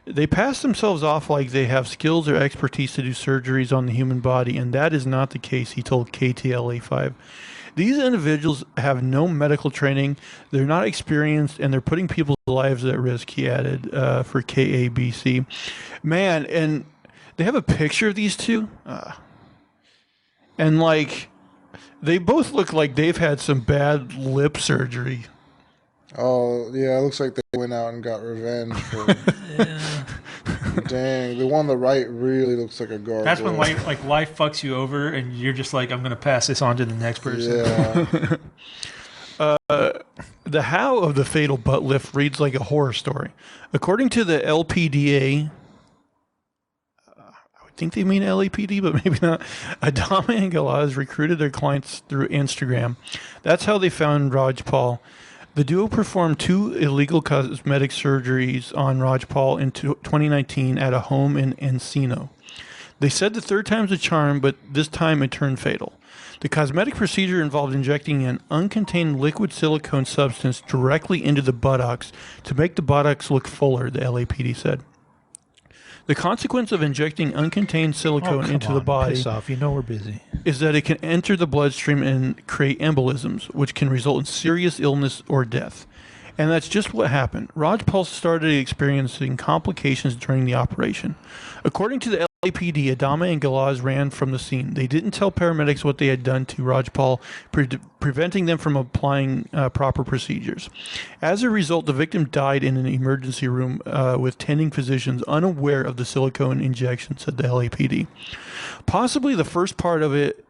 They pass themselves off like they have skills or expertise to do surgeries on the human body, and that is not the case, he told KTLA5. These individuals have no medical training, they're not experienced, and they're putting people's lives at risk, he added for KABC. Man, and they have a picture of these two, and like, they both look like they've had some bad lip surgery. Oh, yeah, it looks like they went out and got revenge for... Yeah. Dang, the one on the right really looks like a gargoyle. That's when life fucks you over, and you're just like, I'm going to pass this on to the next person. Yeah. The how of the fatal butt lift reads like a horror story. According to the LPDA, I would think they mean LAPD, but maybe not. Adame and Galaz recruited their clients through Instagram. That's how they found Rajpal. The duo performed 2 illegal cosmetic surgeries on Rajpal in 2019 at a home in Encino. They said the third time's a charm, but this time it turned fatal. The cosmetic procedure involved injecting an uncontained liquid silicone substance directly into the buttocks to make the buttocks look fuller, the LAPD said. The consequence of injecting uncontained silicone into the body piss off. You know we're busy. is that it can enter the bloodstream and create embolisms, which can result in serious illness or death. And that's just what happened. Rajpal started experiencing complications during the operation. According to the LAPD, Adame and Galaz ran from the scene. They didn't tell paramedics what they had done to Rajpal, preventing them from applying proper procedures. As a result, the victim died in an emergency room with tending physicians unaware of the silicone injection, said the LAPD. Possibly the first part of it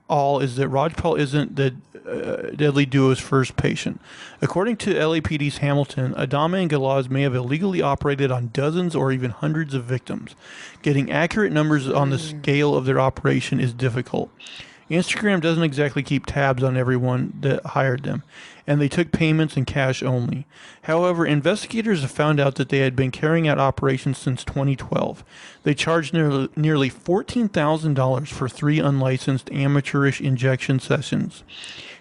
all is that Rajpal isn't the deadly duo's first patient. According to LAPD's Hamilton, Adame and Galaz may have illegally operated on dozens or even hundreds of victims. Getting accurate numbers on the scale of their operation is difficult. Instagram doesn't exactly keep tabs on everyone that hired them, and they took payments in cash only. However, investigators have found out that they had been carrying out operations since 2012. They charged nearly $14,000 for 3 unlicensed amateurish injection sessions.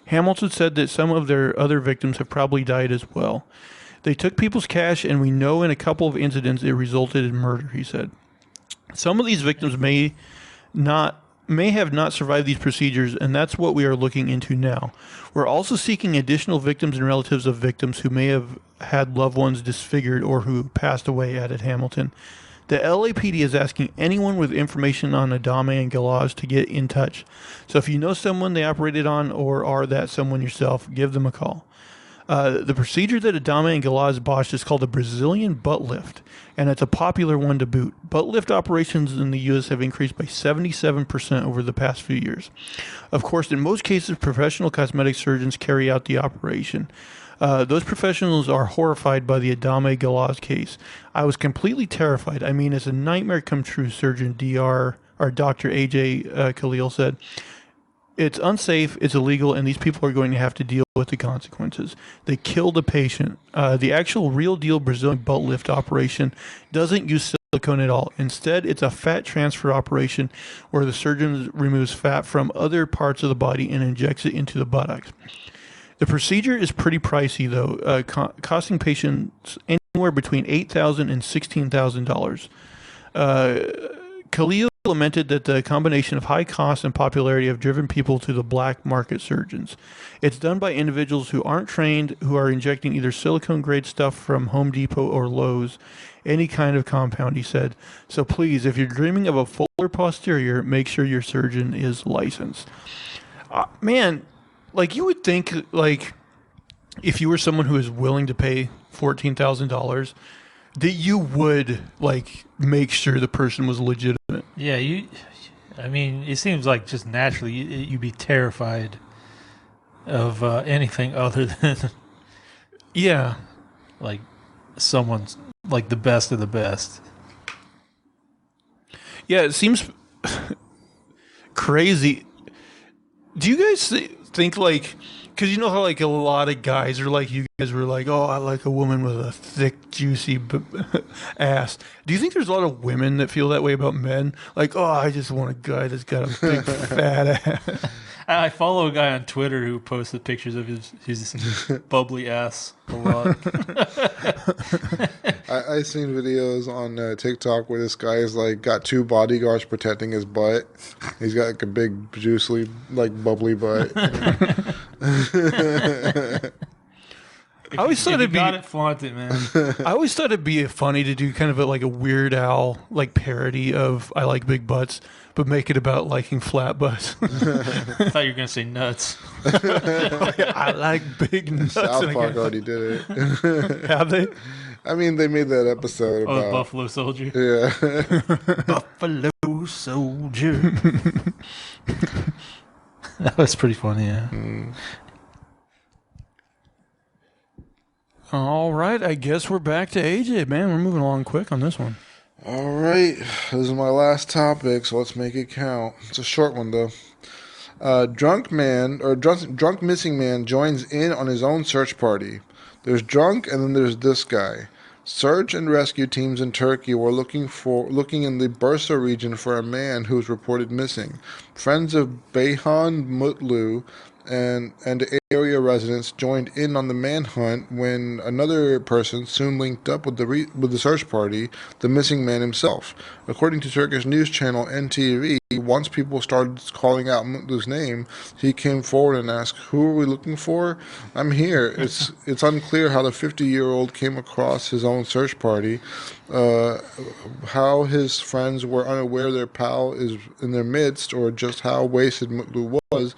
Hamilton said that some of their other victims have probably died as well. They took people's cash, and we know in a couple of incidents it resulted in murder, he said. Some of these victims may have not survived these procedures, and that's what we are looking into now. We're also seeking additional victims and relatives of victims who may have had loved ones disfigured or who passed away, added Hamilton. The LAPD is asking anyone with information on Adame and Galaz to get in touch. So if you know someone they operated on or are that someone yourself, give them a call. The procedure that Adame and Galaz botched is called a Brazilian butt lift, and it's a popular one to boot. Butt lift operations in the U.S. have increased by 77% over the past few years. Of course, in most cases, professional cosmetic surgeons carry out the operation. Those professionals are horrified by the Adame Galaz case. I was completely terrified. I mean, it's a nightmare come true, Surgeon Dr. A.J. Khalil said. It's unsafe, it's illegal, and these people are going to have to deal with the consequences. They killed a patient. The actual real deal Brazilian butt lift operation doesn't use silicone at all. Instead, it's a fat transfer operation where the surgeon removes fat from other parts of the body and injects it into the buttocks. The procedure is pretty pricey, though, costing patients anywhere between $8,000 and $16,000. Khalil lamented that the combination of high cost and popularity have driven people to the black market surgeons. It's done by individuals who aren't trained, who are injecting either silicone-grade stuff from Home Depot or Lowe's, any kind of compound, he said. So please, if you're dreaming of a fuller posterior, make sure your surgeon is licensed. Man, like you would think, like if you were someone who is willing to pay $14,000, that you would like make sure the person was legitimate. Yeah, I mean, it seems like just naturally you'd be terrified of anything other than Yeah. like someone's like the best of the best. Yeah, it seems crazy. Do you guys think like, because you know how like a lot of guys are like, you guys were like, oh, I like a woman with a thick, juicy ass. Do you think there's a lot of women that feel that way about men? Like, oh, I just want a guy that's got a big fat ass. I follow a guy on Twitter who posted pictures of his bubbly ass a lot. I seen videos on TikTok where this guy is like got 2 bodyguards protecting his butt. He's got like a big, juicy, like bubbly butt. I always thought it'd be got it, flaunt it, man. I always thought it'd be funny to do kind of like a Weird Al like parody of I like big butts, but make it about liking flat butts. I thought you were gonna say nuts. I like big nuts. South Park already did it. Have they? I mean, they made that episode Oh, about Buffalo Soldier. Yeah. Buffalo Soldier. That was pretty funny, yeah. All right, I guess we're back to AJ, man. We're moving along quick on this one. All right, this is my last topic, so let's make it count. It's a short one though. Drunk missing man joins in on his own search party. There's drunk, and then there's this guy. Search and rescue teams in Turkey were looking in the Bursa region for a man who was reported missing. Friends of Beyhan Mutlu and area residents joined in on the manhunt when another person soon linked up with the search party, the missing man himself. According to Turkish news channel NTV, once people started calling out Mutlu's name, he came forward and asked, "Who are we looking for? I'm here." It's unclear how the 50-year-old came across his own search party, how his friends were unaware their pal is in their midst, or just how wasted Mutlu was.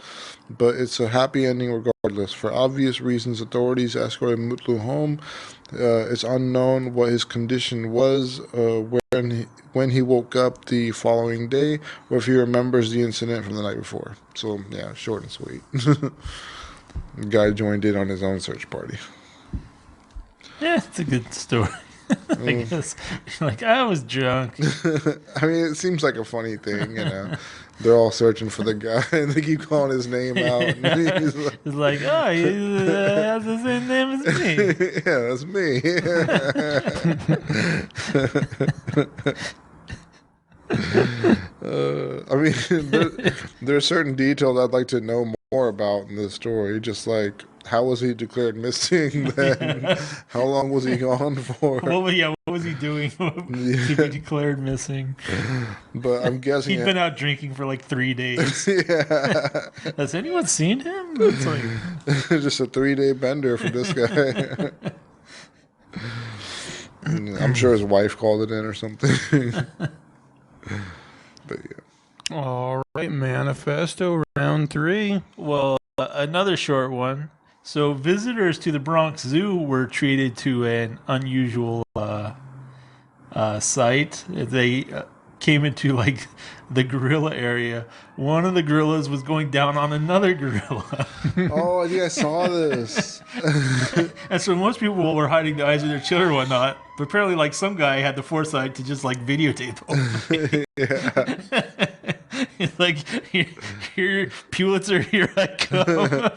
But it's a happy ending regardless. For obvious reasons, authorities escorted Mutlu home. It's unknown what his condition was when he woke up the following day, or if he remembers the incident from the night before. So, yeah, short and sweet. The guy joined in on his own search party. Yeah, it's a good story. I guess. Like, I was drunk. I mean, it seems like a funny thing, you know. They're all searching for the guy, and they keep calling his name out. And he's like, It's like, oh, he has the same name as me. yeah, that's me. I mean, there are certain details I'd like to know more about in this story. Just like, how was he declared missing then? How long was he gone for? What was he doing to be declared missing? But I'm guessing He'd been out drinking for like 3 days. Yeah. Has anyone seen him? It's like, Just a 3-day bender for this guy. I'm sure his wife called it in or something. But yeah. All right, Manifesto round 3. well, another short one. So visitors to the Bronx Zoo were treated to an unusual sight. They came into like the gorilla area. One of the gorillas was going down on another gorilla. Oh, I think I saw this. And so most people were hiding the eyes of their children and whatnot. But apparently, like, some guy had the foresight to just like videotape the whole thing. Yeah. It's like, here, Pulitzer, here I come.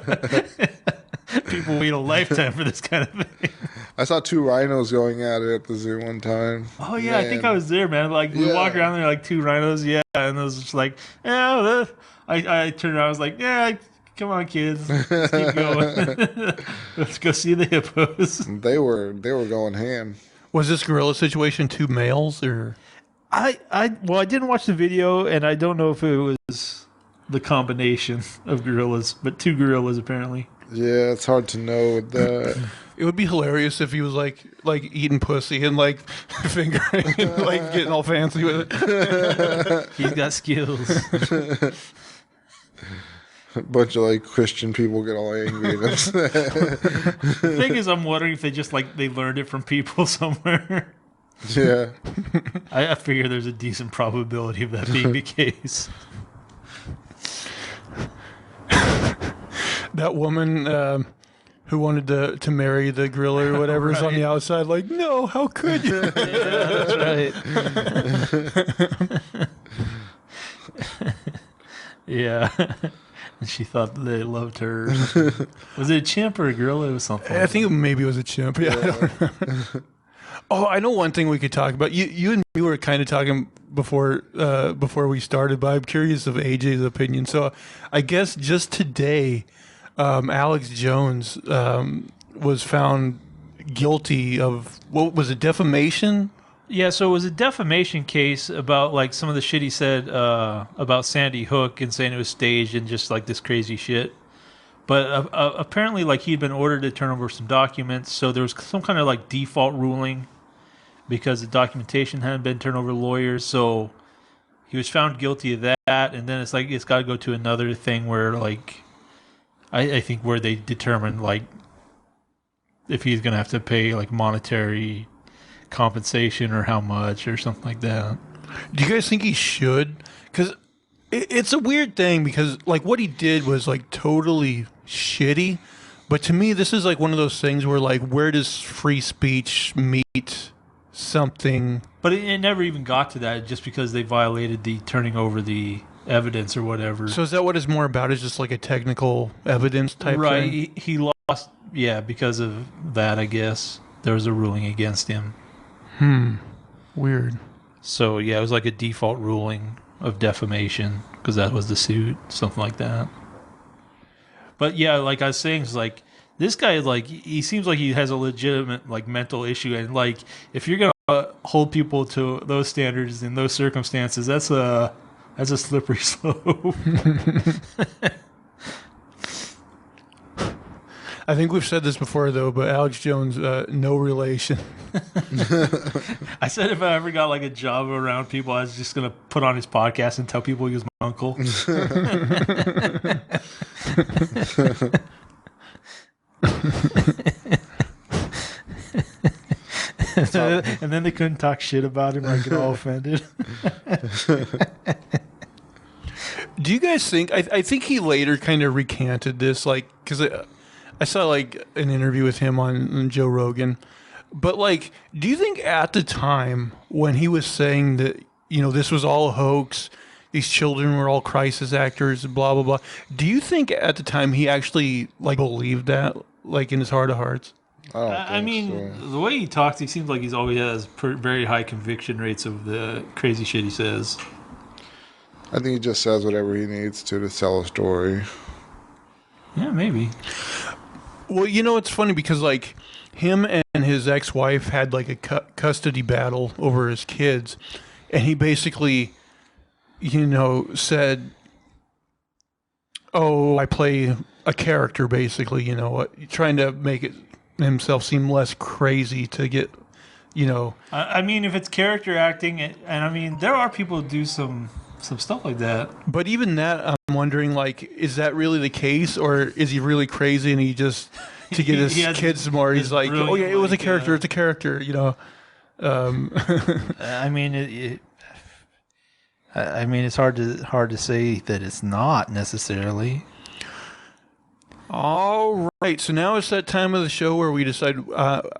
People wait a lifetime for this kind of thing. I saw 2 rhinos going at it at the zoo one time. Oh yeah, I think I was there, man. Like we Yeah. walk around there, like 2 rhinos, yeah, and it was just like, yeah. I turned around, I was like, yeah, come on, kids, let's keep going. Let's go see the hippos. They were going ham. Was this gorilla situation 2 males or? I didn't watch the video, and I don't know if it was the combination of gorillas, but 2 gorillas apparently. Yeah, it's hard to know with that. It would be hilarious if he was like eating pussy and like fingering, like getting all fancy with it. He's got skills. A bunch of like Christian people get all angry. The thing is, I'm wondering if they just like they learned it from people somewhere. Yeah. I figure there's a decent probability of that being the case. That woman who wanted to marry the griller or whatever is on the outside like, no, how could you? Yeah, that's right. Yeah. And she thought they loved her. Was it a chimp or a gorilla? It was something. I think maybe it was a chimp. Yeah. I don't know. Oh, I know one thing we could talk about. You and me were kind of talking before we started, but I'm curious of AJ's opinion. So I guess just today, Alex Jones was found guilty of, what was it, defamation? Yeah, so it was a defamation case about like some of the shit he said about Sandy Hook and saying it was staged and just like this crazy shit. But apparently, like he'd been ordered to turn over some documents, so there was some kind of like default ruling because the documentation hadn't been turned over to lawyers. So he was found guilty of that, and then it's like it's got to go to another thing where like I think where they determine like if he's gonna have to pay like monetary compensation or how much or something like that. Do you guys think he should? Because it's a weird thing because like what he did was like totally shitty, but to me this is like one of those things where like where does free speech meet something? But it never even got to that just because they violated the turning over the evidence or whatever. So is that what it's more about? Is just like a technical evidence type right, thing? he lost, yeah, because of that. I guess there was a ruling against him. Weird. So yeah, it was like a default ruling of defamation because that was the suit, something like that. But yeah, like I was saying, it's like this guy, like he seems like he has a legitimate like mental issue, and like if you're gonna hold people to those standards in those circumstances, that's a slippery slope. I think we've said this before though, but Alex Jones, no relation. I said if I ever got like a job around people, I was just gonna put on his podcast and tell people he was my uncle. And then they couldn't talk shit about him. I get all offended. Do you guys think? I think he later kind of recanted this, like because I saw like an interview with him on Joe Rogan. But like, do you think at the time when he was saying that, you know, this was all a hoax, these children were all crisis actors, blah blah blah, do you think at the time he actually like believed that, like in his heart of hearts? I mean, the way he talks, he seems like he's always has very high conviction rates of the crazy shit he says. I think he just says whatever he needs to sell a story. Yeah, maybe. Well, you know, it's funny because like him and his ex-wife had like a custody battle over his kids, and he basically, you know, said, "Oh, I play a character," basically, you know, trying to make it himself seem less crazy to get, you know. I mean, if it's character acting, and I mean, there are people who do some stuff like that. But even that, I'm wondering, like, is that really the case, or is he really crazy and he just to get his kids more? He's like, "Oh yeah, it was a character. It's a character," you know. I mean, I mean, it's hard to say that it's not necessarily. All right, so now it's that time of the show where we decide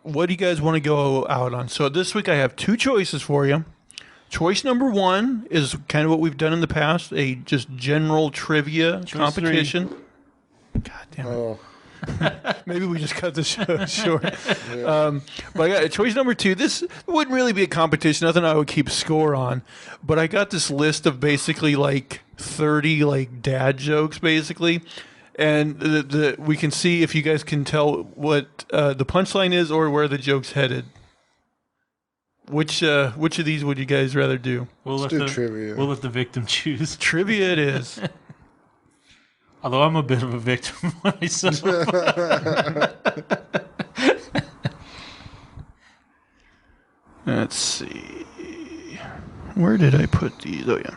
what do you guys want to go out on. So this week I have two choices for you. Choice number one is kind of what we've done in the past, a just general trivia competition. God damn it. Oh. Maybe we just cut the show short. Yeah. But I got choice number two. This wouldn't really be a competition, nothing I would keep score on. But I got this list of basically like 30 like dad jokes, basically. And we can see if you guys can tell what the punchline is or where the joke's headed. Which of these would you guys rather do? Let's do trivia. We'll let the victim choose. Trivia it is. Although I'm a bit of a victim myself. Let's see. Where did I put these? Oh, yeah.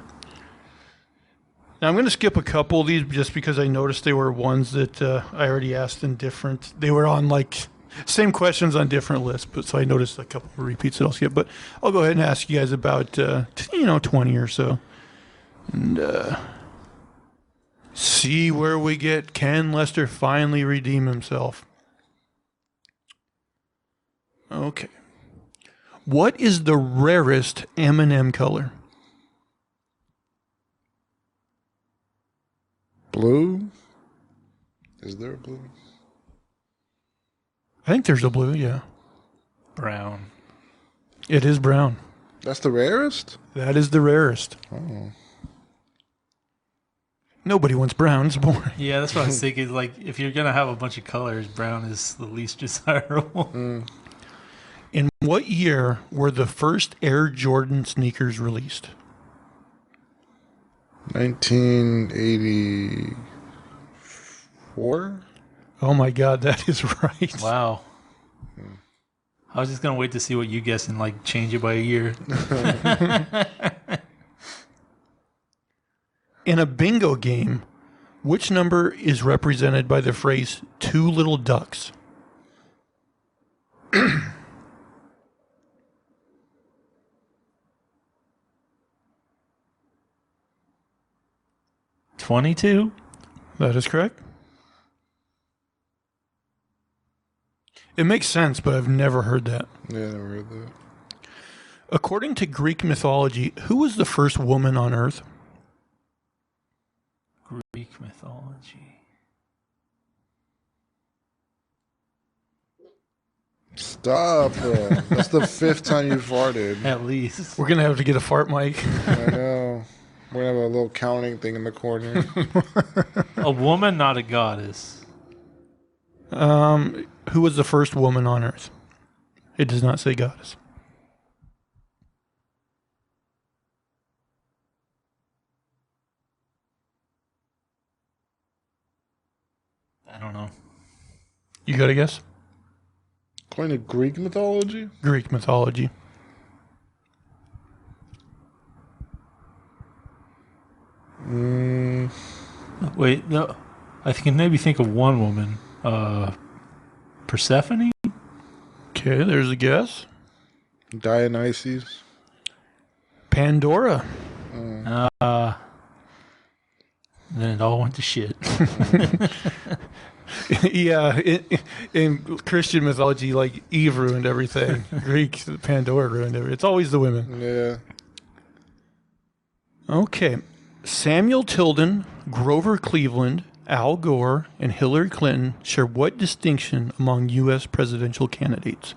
Now I'm going to skip a couple of these just because I noticed they were ones that I already asked in different. They were on like same questions on different lists, but so I noticed a couple of repeats that I'll skip. But I'll go ahead and ask you guys about 20 or so, and see where we get. Can Lester finally redeem himself? Okay. What is the rarest M&M color? Blue? Is there a blue? I think there's a blue, yeah. Brown. It is brown. That's the rarest? That is the rarest. Oh. Nobody wants brown. It's boring. Yeah, that's what I was thinking. Like, if you're gonna have a bunch of colors, brown is the least desirable. In what year were the first Air Jordan sneakers released? 1984? Oh my God, that is right. Wow. I was just gonna wait to see what you guess and like change it by a year. In a bingo game, which number is represented by the phrase two little ducks? 22. That is correct. It makes sense, but I've never heard that. Yeah, I never heard that. According to Greek mythology, who was the first woman on Earth? Greek mythology. Stop, bro. That's the 5th time you farted. At least. We're going to have to get a fart mic. I know. We're going to have a little counting thing in the corner. A woman, not a goddess. Who was the first woman on Earth? It does not say goddess. I don't know. You got a guess? According to Greek mythology? Greek mythology. Wait, no. I can maybe think of one woman. Persephone? Okay, there's a guess. Dionysus? Pandora. Then it all went to shit. Yeah, in Christian mythology, like Eve ruined everything. Greek, Pandora ruined everything. It's always the women. Yeah. Okay. Samuel Tilden, Grover Cleveland, Al Gore, and Hillary Clinton share what distinction among U.S. presidential candidates?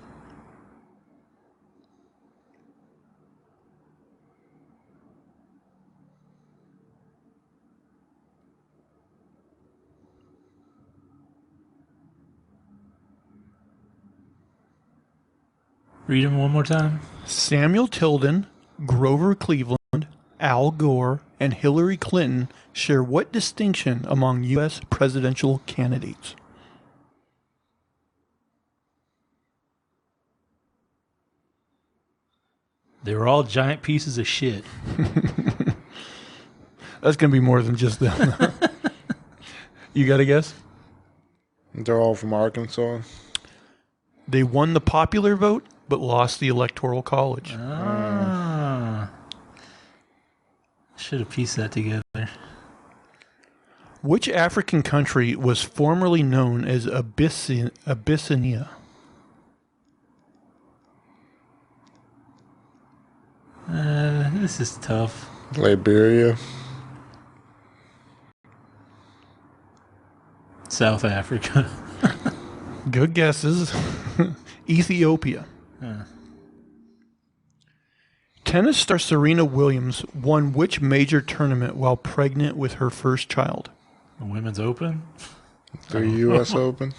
Read them one more time. Samuel Tilden, Grover Cleveland, Al Gore, and Hillary Clinton share what distinction among U.S. presidential candidates? They were all giant pieces of shit. That's going to be more than just them. You got a guess? They're all from Arkansas. They won the popular vote, but lost the electoral college. Should have pieced that together. Which African country was formerly known as Abyssinia? This is tough. Liberia. South Africa. Good guesses. Ethiopia. Tennis star Serena Williams won which major tournament while pregnant with her first child? The Women's Open? The U.S. Open.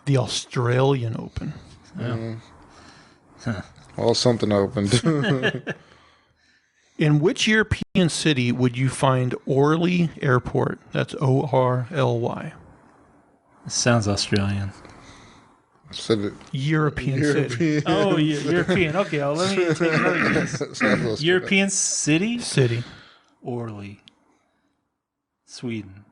The Australian Open. Well, something opened. In which European city would you find Orly Airport? That's O-R-L-Y. Sounds Australian. Said it. European city. Oh, European. Okay, let me take another guess. European city? City. Orly. Sweden.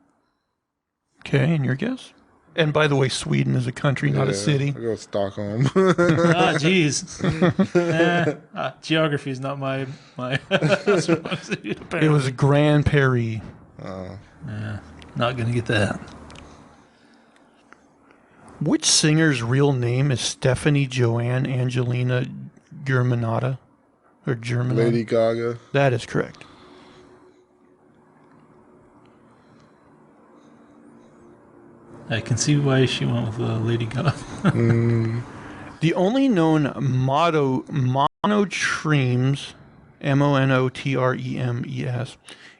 Okay, and your guess? And by the way, Sweden is a country, not a city. I go with Stockholm. Jeez. Geography is not my It was Grand Paris. Not gonna get that. Which singer's real name is Stephanie Joanne Angelina Germanotta? Or Germanotta? Lady Gaga. That is correct. I can see why she went with Lady Gaga. The only known monotremes, monotremes,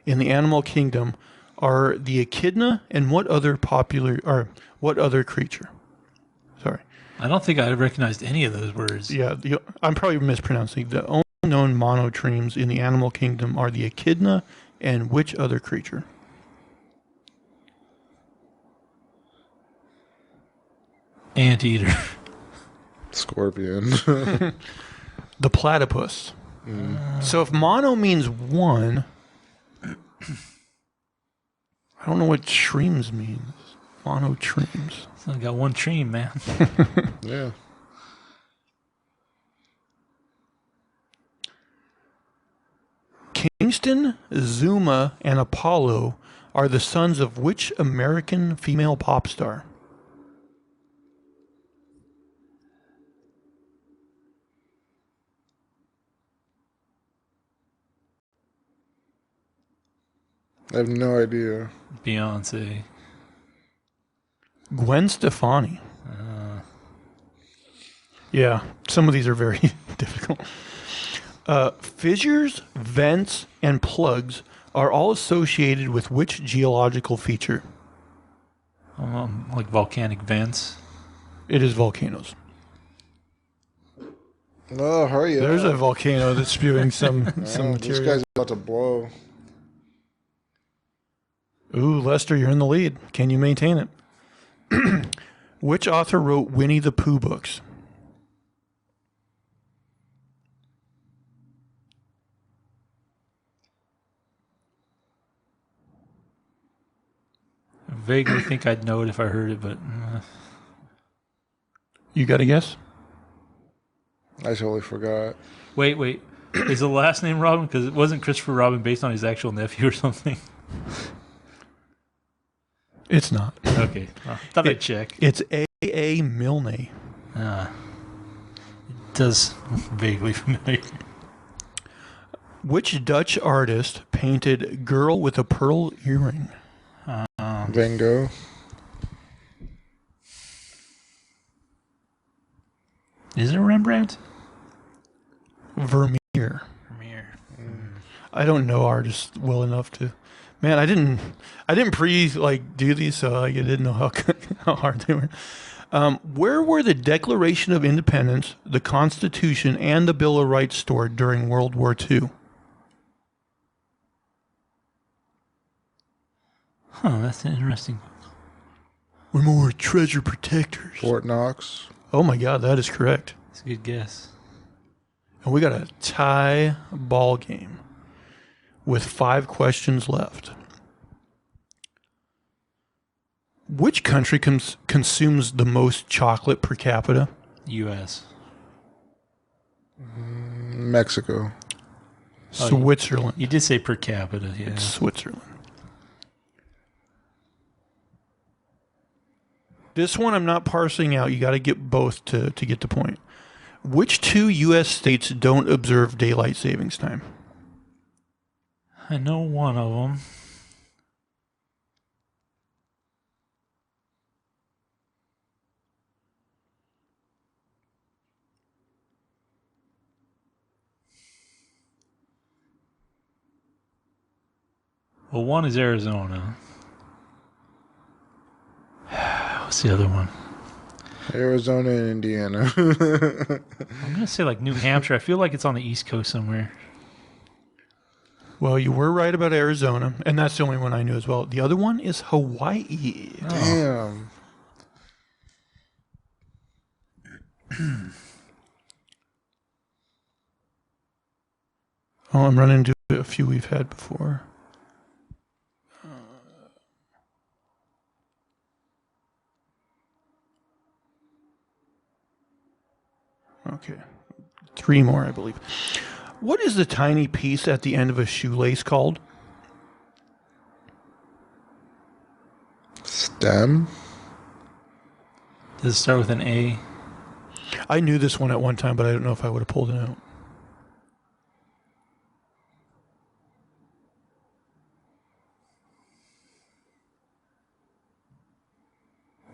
in the animal kingdom are the echidna and what other creature? Sorry. I don't think I recognized any of those words. Yeah, I'm probably mispronouncing. The only known monotremes in the animal kingdom are the echidna and which other creature? Anteater. Scorpion. The platypus. So if mono means one, I don't know what tremes means. Monotremes. It's only got one treme, man. Yeah. Kingston, Zuma, and Apollo are the sons of which American female pop star? I have no idea. Beyonce. Gwen Stefani. Yeah, some of these are very difficult. Fissures, vents, and plugs are all associated with which geological feature? Like volcanic vents. It is volcanoes. Oh, hurry up. There's a volcano that's spewing some This material. guy's about to blow. Ooh, Lester, you're in the lead. Can you maintain it? Which author wrote Winnie the Pooh books? I vaguely think I'd know it if I heard it, but You got a guess? I totally forgot. wait. Is the last name Robin? Because it wasn't Christopher Robin based on his actual nephew or something. It's not. Okay, thought I'd check. It's A. Milne. It does vaguely familiar. Which Dutch artist painted Girl with a Pearl Earring? Van Gogh. Is it Rembrandt? Vermeer. I don't know artists well enough to. Man, I didn't do these, so I didn't know how hard they were. Where were the Declaration of Independence, the Constitution, and the Bill of Rights stored during World War II? Huh, that's interesting. We're more treasure protectors. Fort Knox. Oh my God, that is correct. That's a good guess. And we got a tie ball game with 5 questions left. Which country consumes the most chocolate per capita? U.S. Mexico. Switzerland. You did say per capita, yeah. It's Switzerland. This one I'm not parsing out. You got to get both to get the point. Which 2 U.S. states don't observe daylight savings time? I know one of them. Well, one is Arizona. What's the other one? Arizona and Indiana. I'm going to say like New Hampshire. I feel like it's on the East Coast somewhere. Well, you were right about Arizona, and that's the only one I knew as well. The other one is Hawaii. Damn. Oh, I'm running into a few we've had before. Okay. 3 more, I believe. What is the tiny piece at the end of a shoelace called? Stem? Does it start with an A? I knew this one at one time, but I don't know if I would have pulled it out.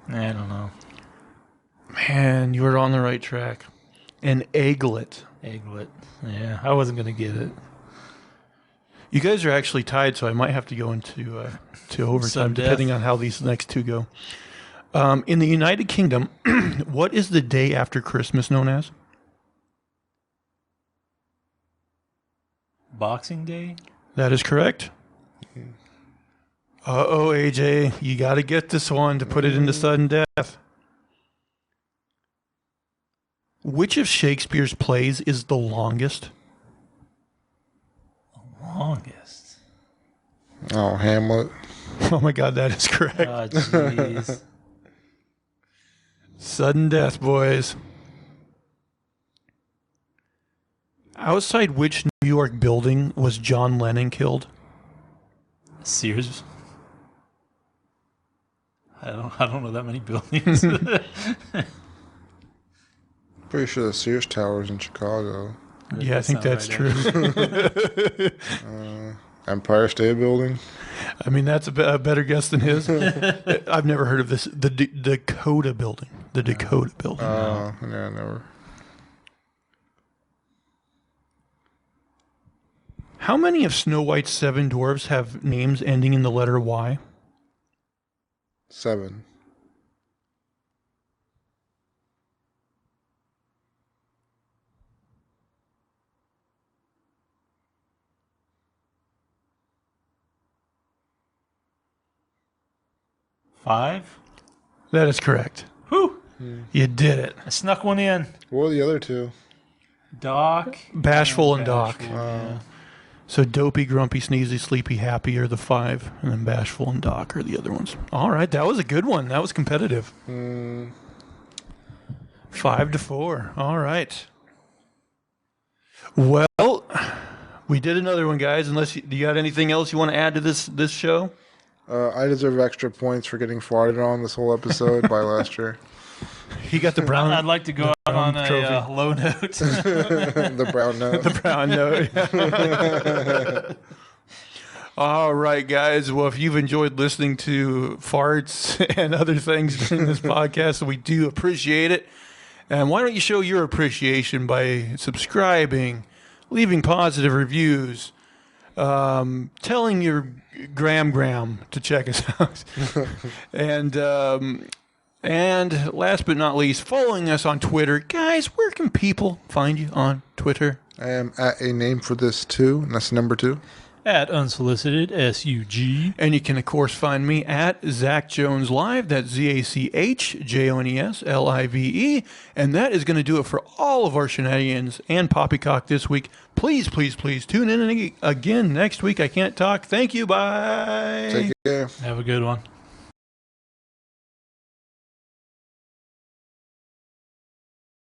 I don't know. Man, you were on the right track. An egglet. Egglet. Yeah, I wasn't going to get it. You guys are actually tied, so I might have to go into to overtime, Sudden death. depending on how these next two go. In the United Kingdom, what is the day after Christmas known as? Boxing Day? That is correct. Uh-oh, AJ, you got to get this one to put it into sudden death. Which of Shakespeare's plays is the longest? Longest. Oh, Hamlet. Oh my God, that is correct. Oh, jeez. Sudden death, boys. Outside which New York building was John Lennon killed? Sears. I don't know that many buildings. Pretty sure the Sears Tower's in Chicago. Yeah, I think that's true. Empire State Building. I mean, that's a better guess than his. I've never heard of this. The Dakota building. The Dakota building. Oh, yeah, never. How many of Snow White's 7 dwarves have names ending in the letter Y? 7. Five? That is correct. Whew. You did it. I snuck one in. What were the other two? Doc. Bashful and Doc. Yeah. So Dopey, Grumpy, Sneezy, Sleepy, Happy are the 5, and then Bashful and Doc are the other ones. All right, that was a good one. That was competitive. 5-4. All right. Well, we did another one, guys. Unless do you got anything else you want to add to this show? I deserve extra points for getting farted on this whole episode by last year. He got the brown. I'd like to go out on a low note. The brown note. The brown note. All right, guys. Well, if you've enjoyed listening to farts and other things during this podcast, we do appreciate it. And why don't you show your appreciation by subscribing, leaving positive reviews, telling your Graham to check us out, and last but not least, following us on Twitter. Guys, where can people find you on Twitter? I am at a name for this too, and that's number 2. At Unsolicited SUG. And you can, of course, find me at Zach Jones Live. That's ZachJonesLive. And that is going to do it for all of our shenanigans and poppycock this week. Please, please, please tune in again next week. I can't talk. Thank you. Bye. Take care. Have a good one.